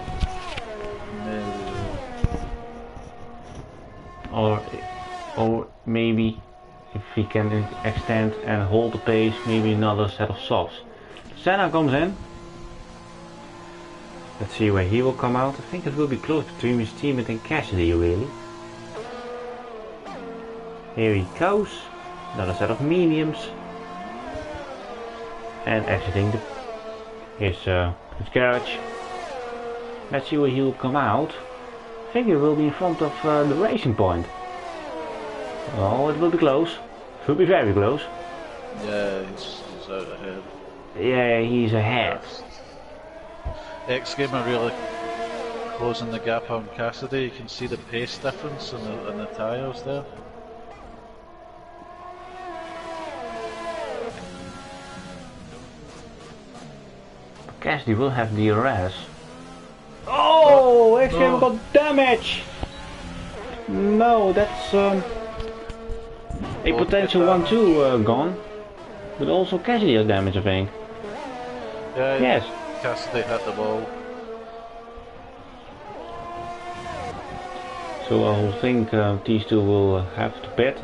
Or maybe if he can extend and hold the pace, maybe another set of softs. Senna comes in. Let's see where he will come out. I think it will be close between his teammate and Cassidy, really. Here he goes. Another set of mediums. And exiting his garage. Let's see where he will come out. I think he will be in front of the racing point. Oh, it will be close. It will be very close. Yeah, he's out ahead. Yeah, he's ahead. X-Gamer really closing the gap on Cassidy. You can see the pace difference in the tyres there. Cassidy will have DRS. Oh, X-Gamer got damage! No, that's a potential 1-2 gone. But also Cassidy has damage, I think. Yeah, yes. Cassidy hit the ball. So I think these two will have to pit.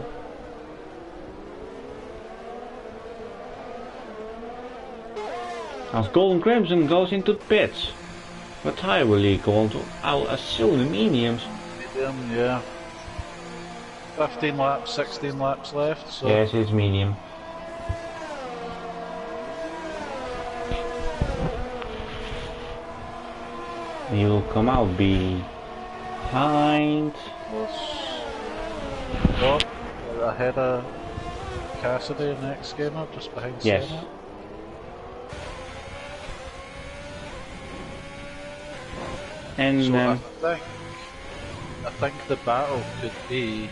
As Golden Crimson goes into the pits. What tire will he go on to? I'll assume the mediums. Medium, yeah. 15 laps, 16 laps left. So. Yes, it's medium. He will come out behind. Oh, ahead of Cassidy and X-Gamer, just behind yes. Senna. And so I think the battle could be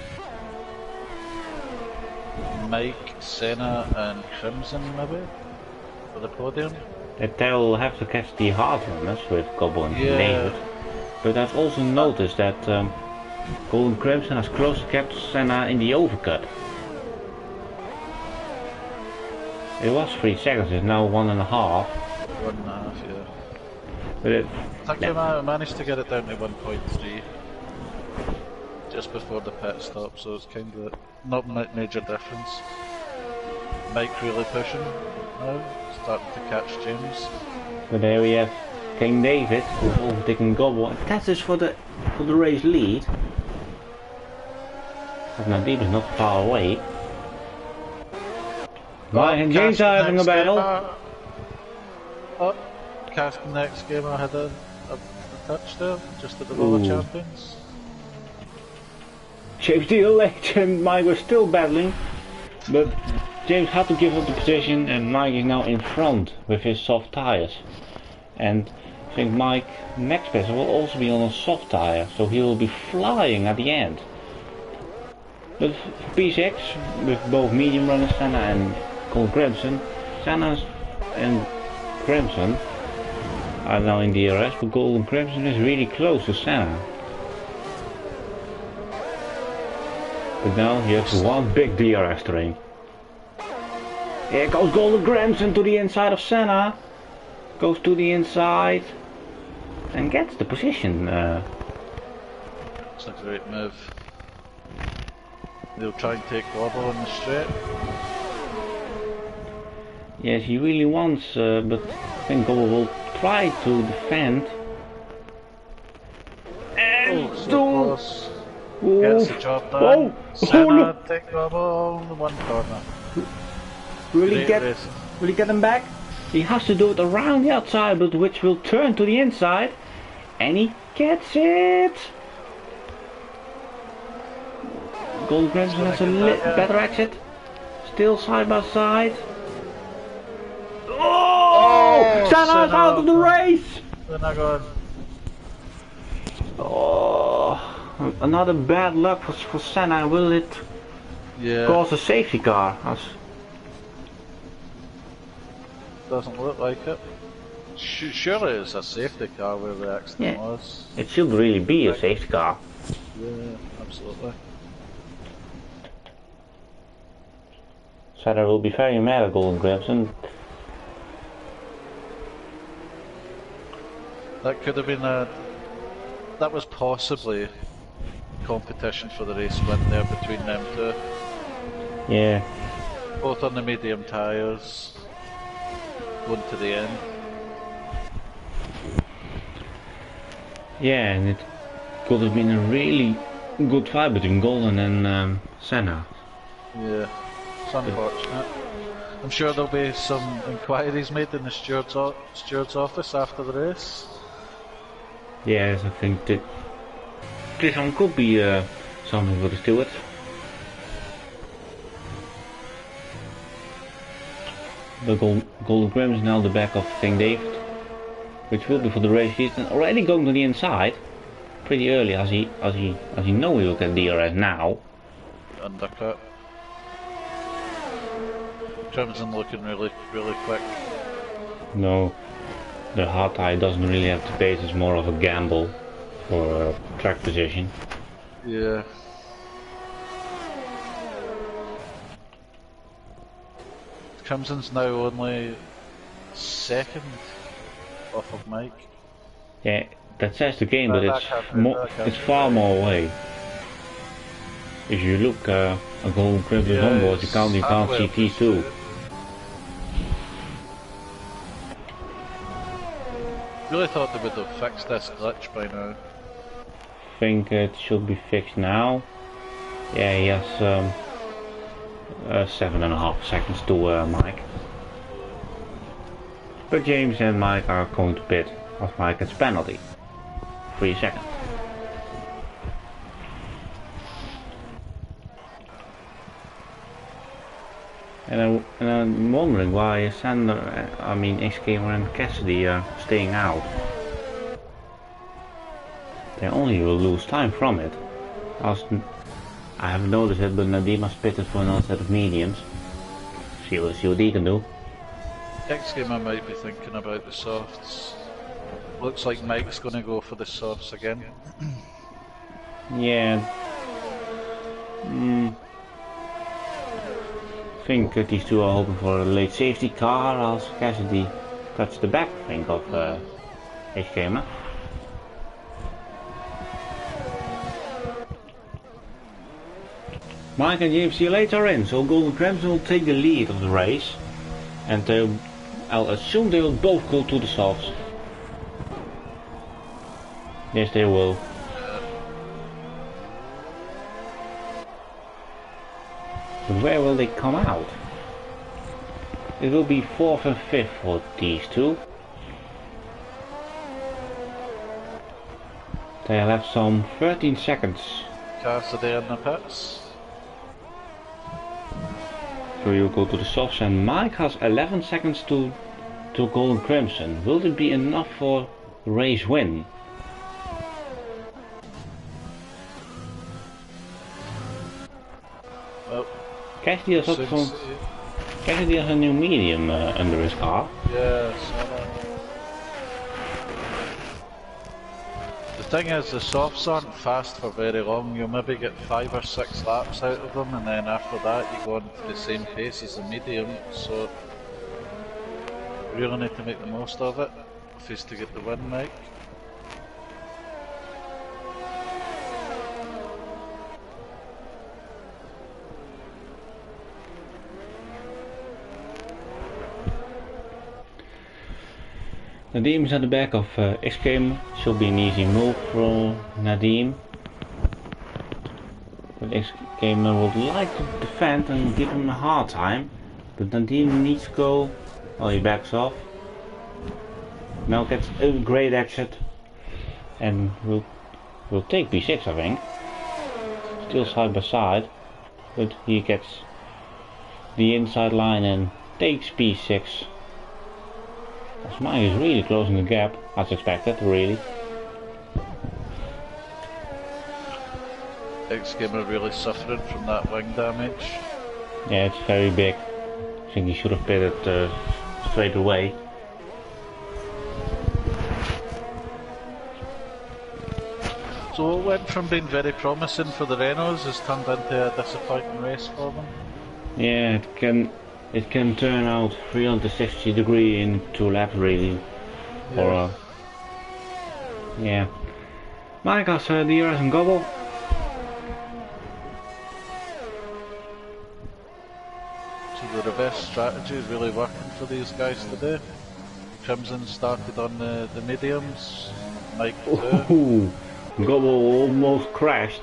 Mike, Senna and Crimson maybe for the podium. They will have to catch the hard runners with Gobbo and David. But I've also noticed that Golden Crimson has close to kept Senna in the overcut. It was 3 seconds, it's now 1.5. 1.5, yeah. But I think we managed to get it down to 1.3 just before the pit stop, so it's kind of not major difference. Mike really pushing now, starting to catch James. But there we have King David who's overtaking Gobbo, and that is for the race lead. But Nadeem is not far away. Mike and James are having a battle. Oh, Casting next game I had a touch there, just at the Roller Champions. James still late and Mike was still battling, but James had to give up the position and Mike is now in front with his soft tires. And I think Mike next pass will also be on a soft tire, so he will be flying at the end. But P6 with both medium runners, Senna and Golden Crimson, Senna and Crimson are now in DRS, but Golden Crimson is really close to Senna. But now he has one big DRS train. Here goes Golden Crimson to the inside of Senna. Goes to the inside and gets the position. It's a great move. They'll try and take Gobbo in the straight. Yes, he really wants, but I think Gobbo will try to defend. And so close. Gets the job done. Senna take Gobbo on the one corner. Will he get him back? He has to do it around the outside, but which will turn to the inside. And he gets it! Golden Crimson has a better exit. Still side by side. Oh! Senna's out of the race! Senna gone. Oh, another bad luck for Senna. Will it cause a safety car? Doesn't look like it. Surely it's a safety car where the accident Yeah. was. It should really be a safety car. Yeah, absolutely. Sutter will be very mad at Golden Crimson. That could have been a... That was possibly competition for the race win there between them two. Yeah. Both on the medium tyres, going to the end. Yeah, and it could have been a really good fight between Golden and Senna. Yeah, it's unfortunate. I'm sure there'll be some inquiries made in the steward's office after the race. Yes, I think that this one could be something for the stewards. The Golden Crimson is now the back of King David, which will be for the race season. Already going to the inside, pretty early as he know he will get DRS now. Undercut. Crimson looking really quick. No, the hard tire doesn't really have the pace. It's more of a gamble for track position. Yeah. Crimson's now only second off of Mike. Yeah, that says the game, but it's it's far more away. If you look at Golden Crimson's onboard, you can't see T2. Really thought they would have fixed this glitch by now. I think it should be fixed now. Yeah, he has 7.5 seconds to Mike. But James and Mike are going to pit as Mike gets penalty. 3 seconds. And I'm wondering why Sander, X-Gamer and Cassidy are staying out. They only will lose time from it. I haven't noticed it, but Nadim has pitted for another set of mediums. See what he can do. X-Gamer might be thinking about the softs. Looks like Mike's going to go for the softs again. Yeah. I think these two are hoping for a late safety car as Cassidy cuts the back, I think, of H-Gamer. Mike and James, see you later in, so Golden Crimson will take the lead of the race. And I'll assume they will both go to the softs. Yes, they will. But where will they come out? It will be 4th and 5th for these two. They'll have some 13 seconds. Cassidy in the pits. So you'll go to the softs, and Mike has 11 seconds to Golden Crimson. Will it be enough for the race win? Well, Cassidy has a new medium under his car. Yes. The thing is, the softs aren't fast for very long. You'll maybe get 5 or 6 laps out of them, and then after that you go on the same pace as the medium. So you really need to make the most of it if he's to get the win, Mike. Nadim is at the back of X-Gamer. Should be an easy move for Nadim. But X-Gamer would like to defend and give him a hard time. But Nadim needs to go. Oh, he backs off. Mel gets a great exit. And will take B6, I think. Still side by side. But he gets the inside line and takes B6. Mike is really closing the gap, as expected, really. X-Gamer really suffering from that wing damage. Yeah, it's very big. I think he should have pitted straight away. So it went from being very promising for the Renaults has turned into a disappointing race for them. Yeah, it can turn out 360 degree in 2 laps really. Yeah. Yeah. Mike has the DRS and gobble. So the reverse strategy is really working for these guys today. Crimson started on the mediums, Mike too. Ooh, Gobble almost crashed,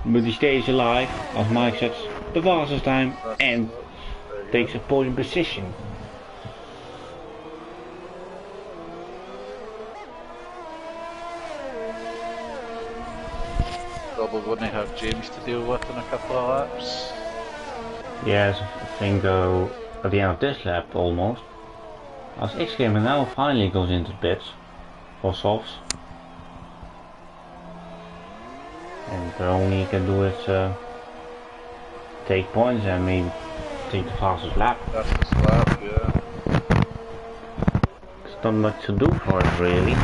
but he stays alive as Mike sets the fastest time and takes a podium position. Probably going to have James to deal with in a couple of laps. Yes, I think at the end of this lap almost, as X-Gamer now finally goes into pits for softs. And the only he can do is take points and maybe take the fastest lap. Fastest lap, yeah. There's not much to do for it really.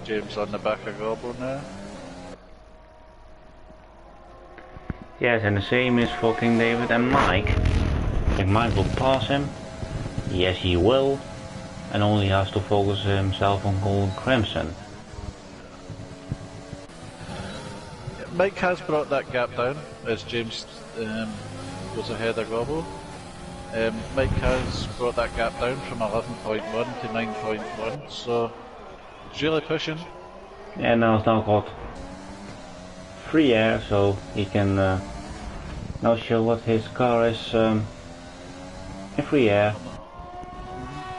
James on the back of Gobble now. Yes, and the same is for King David and Mike. If Mike will pass him, yes he will, and only has to focus himself on Gold and Crimson. Mike has brought that gap down as James goes ahead of Gobble. Mike has brought that gap down from 11.1 to 9.1, so he's really pushing. Yeah, now he's now got free air, so he can now show what his car is in free air.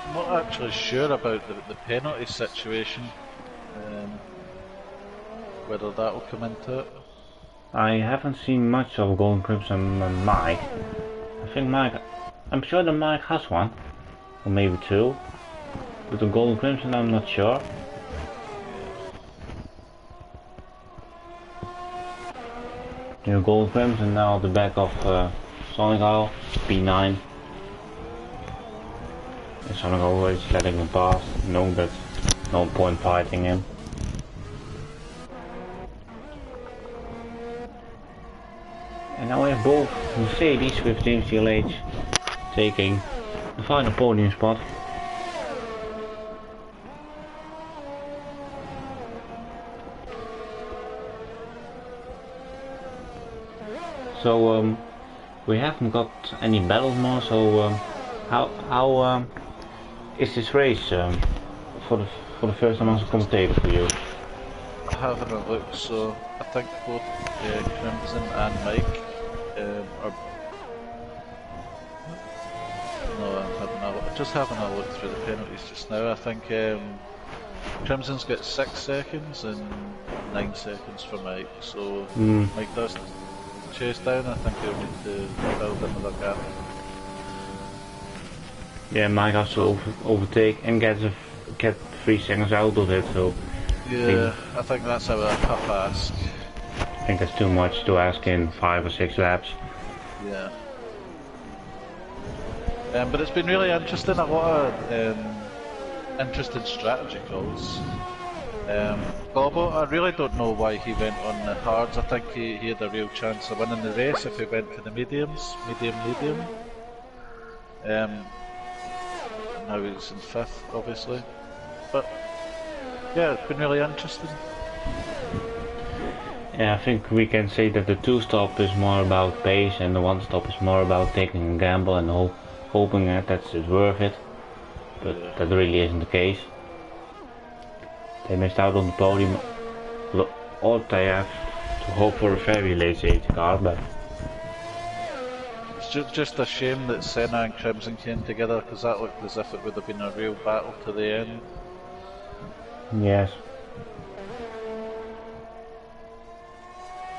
I'm not actually sure about the penalty situation, whether that will come into it. I haven't seen much of Golden Crimson and Mike. I think Mike, I'm sure that Mike has one, or maybe two. But the Golden Crimson I'm not sure. You know, Golden Crimson now at the back of Sonic Isle, P9. And Sonic always letting him pass, knowing that no point fighting him. And now we have both Mercedes with James CLH taking the final podium spot. So we haven't got any battles more. So how is this race for the first time as a commentator for you? Having a look, so I think both Crimson and Mike are. No, I'm just having a look through the penalties just now. I think Crimson's got 6 seconds and 9 seconds for Mike, so Mike does chase down. I think he'll need to build another gap. Yeah, Mike has to overtake and get 3 seconds out of it. So yeah, I think that's a tough ask. I think that's too much to ask in 5 or 6 laps. Yeah. But it's been really interesting, a lot of interesting strategy calls. Bobo, I really don't know why he went on the hards. I think he had a real chance of winning the race if he went to the mediums, medium. Now he's in 5th, obviously. But yeah, it's been really interesting. Yeah, I think we can say that the 2-stop is more about pace and the 1-stop is more about taking a gamble and hoping that it's worth it. But that really isn't the case. They missed out on the podium, or they have to hope for a very late safety car, but it's just a shame that Senna and Crimson came together, because that looked as if it would have been a real battle to the end. Yes.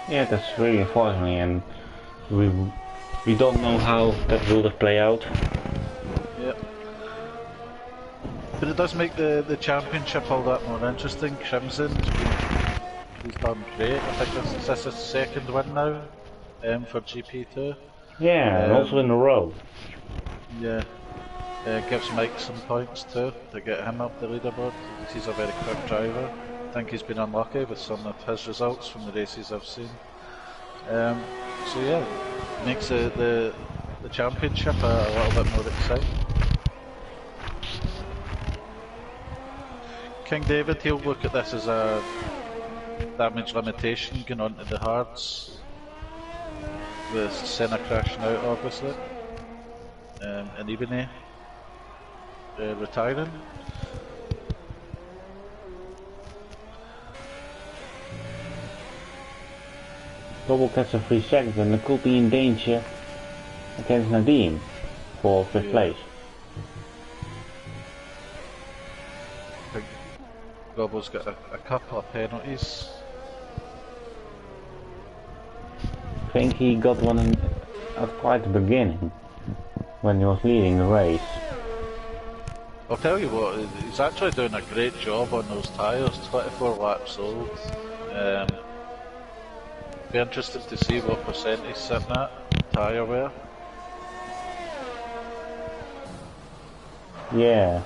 Yeah, that's really unfortunate, and we don't know how that will play out. Yep. But it does make the championship all that more interesting. Crimson, he's done great. I think this is his 2nd win now for GP2. Yeah, and also in a row. Yeah. Gives Mike some points too to get him up the leaderboard. He's a very quick driver. I think he's been unlucky with some of his results from the races I've seen. So yeah, makes the championship a little bit more exciting. King David, he'll look at this as a damage limitation going on to the hards. With Senna crashing out, obviously, and Ebony retiring. Double gets a 3 seconds and it could be in danger against Nadine for 5th place. I think Gobbo's got a couple of penalties. I think he got one at quite the beginning when he was leading the race. I'll tell you what, he's actually doing a great job on those tyres, 24 laps old. Be interested to see what percent he's sitting at, tyre wear. Yeah.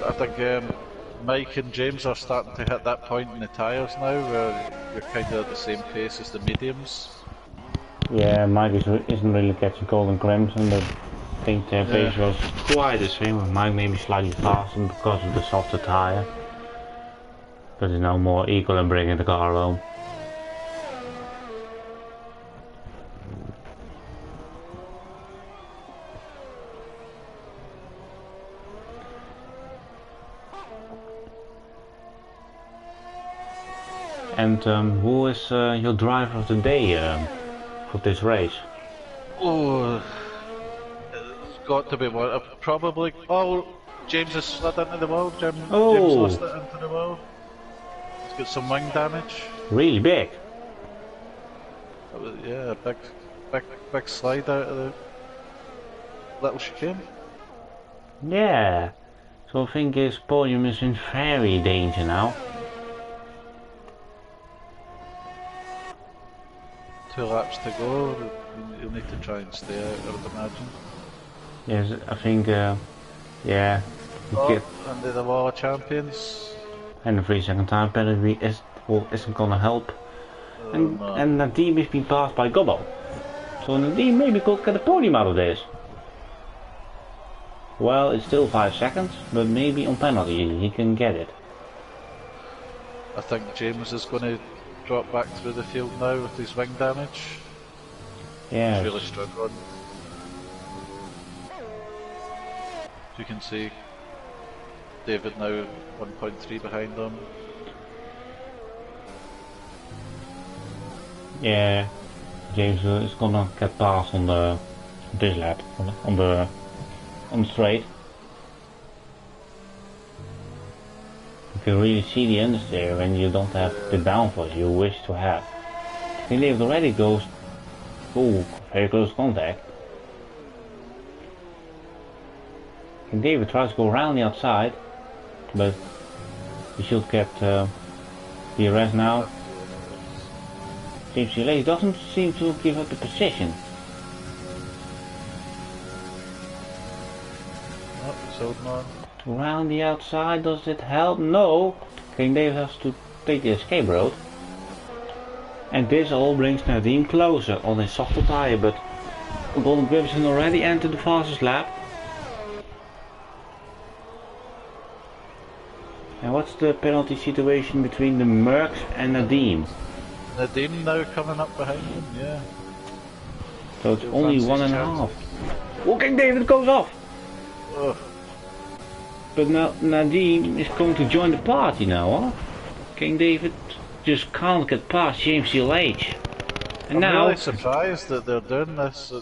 I think Mike and James are starting to hit that point in the tyres now where you're kind of at the same pace as the mediums. Yeah, Mike isn't really catching gold and crimson, but I think their pace was quite the same, with Mike maybe slightly faster because of the softer tyre. But it's now more equal in bringing the car home. And who is your driver of the day for this race? Oh, it's got to be one. Probably. Oh, James has slid into the wall. James lost it into the wall. He's got some wing damage. Really big. Yeah, a big slide out of the little chicane. Yeah. So I think his podium is in very danger now. 2 laps to go. You'll need to try and stay out, I would imagine. Yes, I think, yeah. Under the wall of champions. And the 3-second time penalty isn't gonna help. And Nadim is being passed by Gobbo. So Nadim maybe could get a podium out of this. Well, it's still 5 seconds, but maybe on penalty he can get it. I think James is going to drop back through the field now with his wing damage. Yeah. He's really struggling. You can see David now 1.3 behind them. Yeah, James is gonna get past on this lap, on the straight. You can really see the understeer when you don't have the downforce you wish to have. He David already goes, very close contact. And David tries to go around the outside, but he should get DRS now. James Gillet doesn't seem to give up the position. Oh, he's holding on. Around the outside, does it help? No! King David has to take the escape road. And this all brings Nadim closer on his softer tyre, but Golden Crimson already entered the fastest lap. And what's the penalty situation between the Mercs and Nadim? Nadim now coming up behind him, yeah. So it's only 1.5. Oh, King David goes off! Oh. But now Nadim is going to join the party now, huh? King David just can't get past James LH. And I'm now really surprised that they're doing this.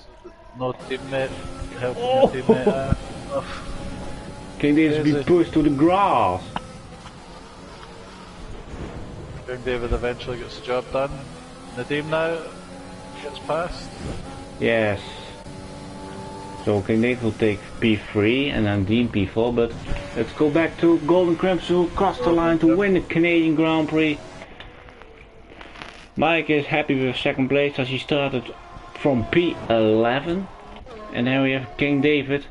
No teammate helping your teammate. King David's been pushed to the grass. King David eventually gets the job done. Nadim now gets past. Yes. So King David will take P3 and Nadim P4, but Let's go back to Golden Crimson, who crossed the line to win the Canadian Grand Prix. Mike is happy with second place as he started from P11. And then we have King David,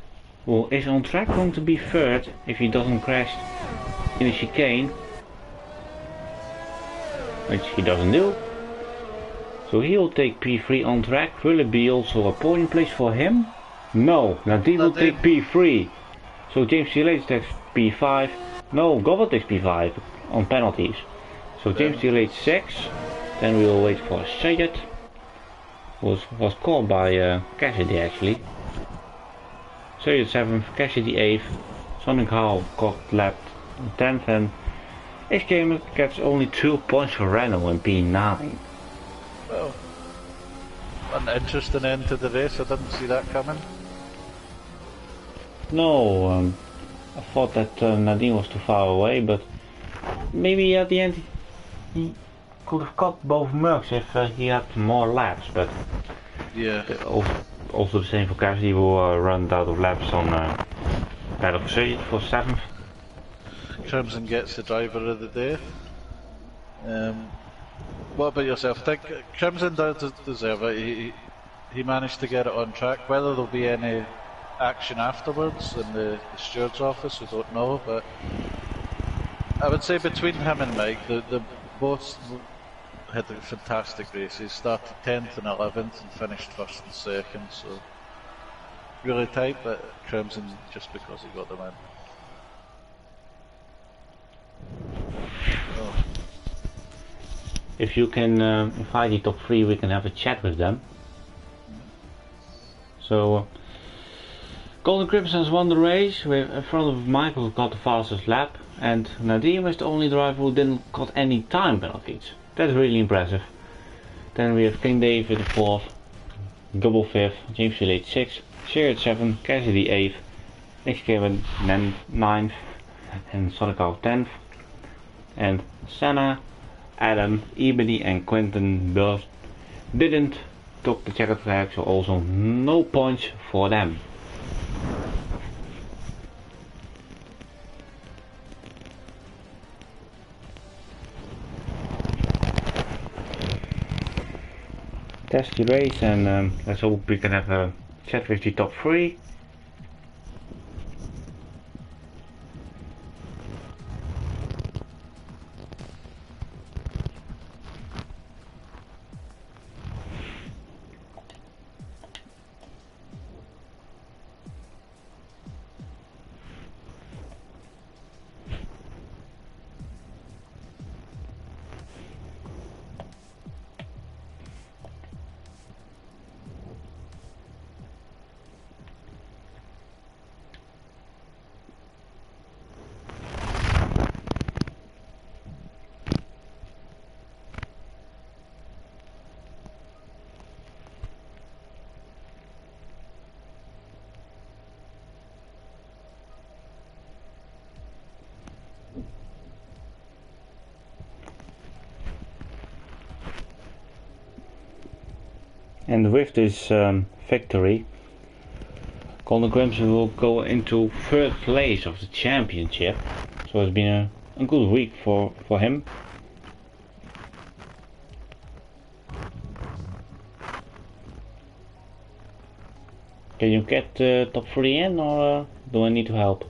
who is on track going to be third if he doesn't crash in a chicane. Which he doesn't do. So he'll take P3 on track. Will it be also a podium place for him? No, Nadim will take P3. So James T. takes P5. No, Gobbert takes P5 on penalties. So James T. 6. Then we will wait for Sayed. Was called by Cassidy actually. Sayed 7th, Cassidy 8th. Sonic Hall got lapped 10th, and X-Gamer gets only 2 points for Renault in P9. Well, an interesting end to the race. I didn't see that coming. No, I thought that Nadine was too far away, but maybe at the end he could have caught both Mercs if he had more laps, but yeah. Also the same for Cassidy, who ran out of laps on Battle for 7th. Crimson gets the driver of the day. What about yourself? I think Crimson does deserve it. He managed to get it on track. Whether there'll be any action afterwards in the steward's office, we don't know, but I would say between him and Mike, the both had fantastic races. Started 10th and 11th and finished 1st and 2nd, so really tight, but Crimson just because he got the win. Oh. If you can invite the top 3, we can have a chat with them. So Golden Crimson has won the race with in front of Michael, who got the fastest lap, and Nadim is the only driver who didn't got any time penalties. That's really impressive. Then we have King David 4th, Double 5th, James T. 6th, Sherrod 7th, Cassidy 8th, X-Gamer 9th, and Sonical 10th, and Senna, Adam, Ebony and Quentin both didn't took the checkered flag, so also no points for them. Test the race, and let's hope we can have a chat with the top 3. And with this victory, Golden Crimson will go into 3rd place of the championship. So it's been a good week for him. Can you get the top 3 in, or do I need to help?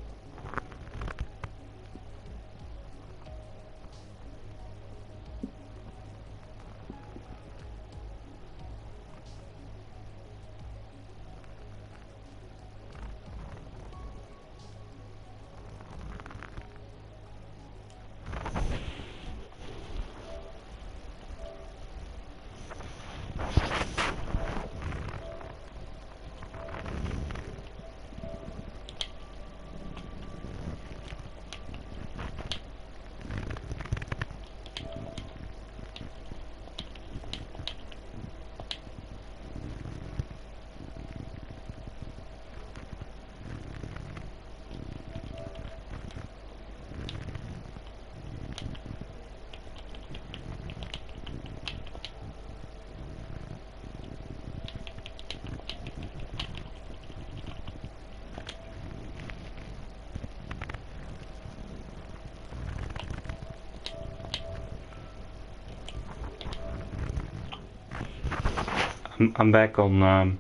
I'm back on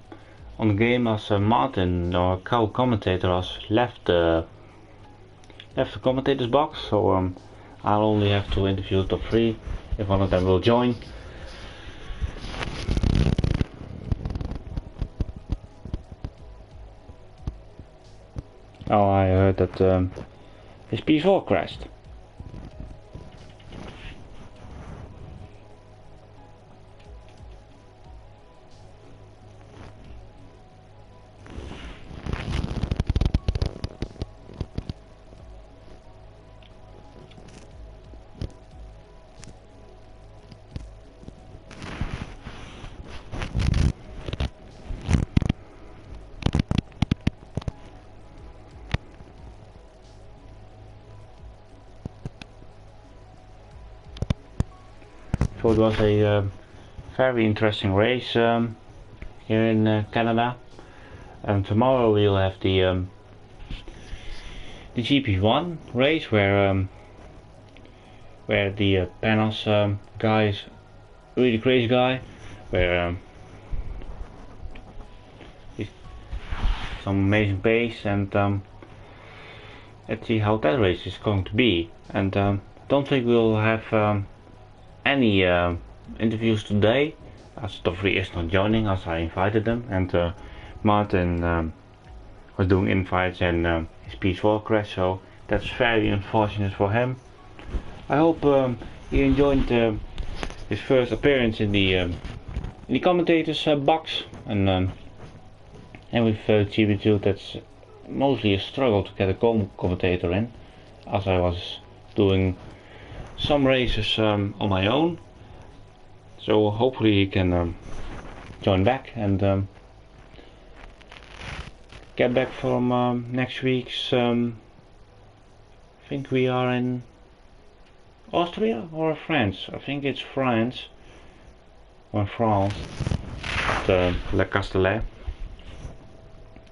the game as Martin, our co-commentator, has left the commentator's box, so I'll only have to interview top 3 if one of them will join. Oh, I heard that his PS4 crashed. So it was a very interesting race here in Canada, and tomorrow we'll have the GP1 race where the Panos guy is really crazy guy, where he's some amazing pace, and let's see how that race is going to be. And don't think we'll have any interviews today, as top 3 is not joining, as I invited them, and Martin was doing invites and his PS4 crashed, so that's very unfortunate for him. I hope he enjoyed his first appearance in the commentators box, and with GP2 that's mostly a struggle to get a commentator in, as I was doing some races on my own, so hopefully he can join back and get back from next week's I think we are in Austria or France. I think it's France or France, the Le Castellet.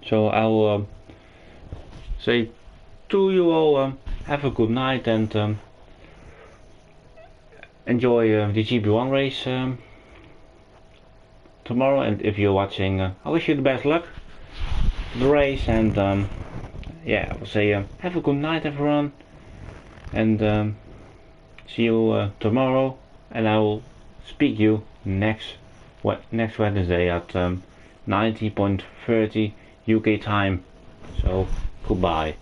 So I'll say to you all, have a good night and enjoy the GP1 race tomorrow. And if you're watching, I wish you the best luck for the race, and yeah, I will say have a good night everyone, and see you tomorrow, and I will speak you next Wednesday at 90.30 UK time. So goodbye.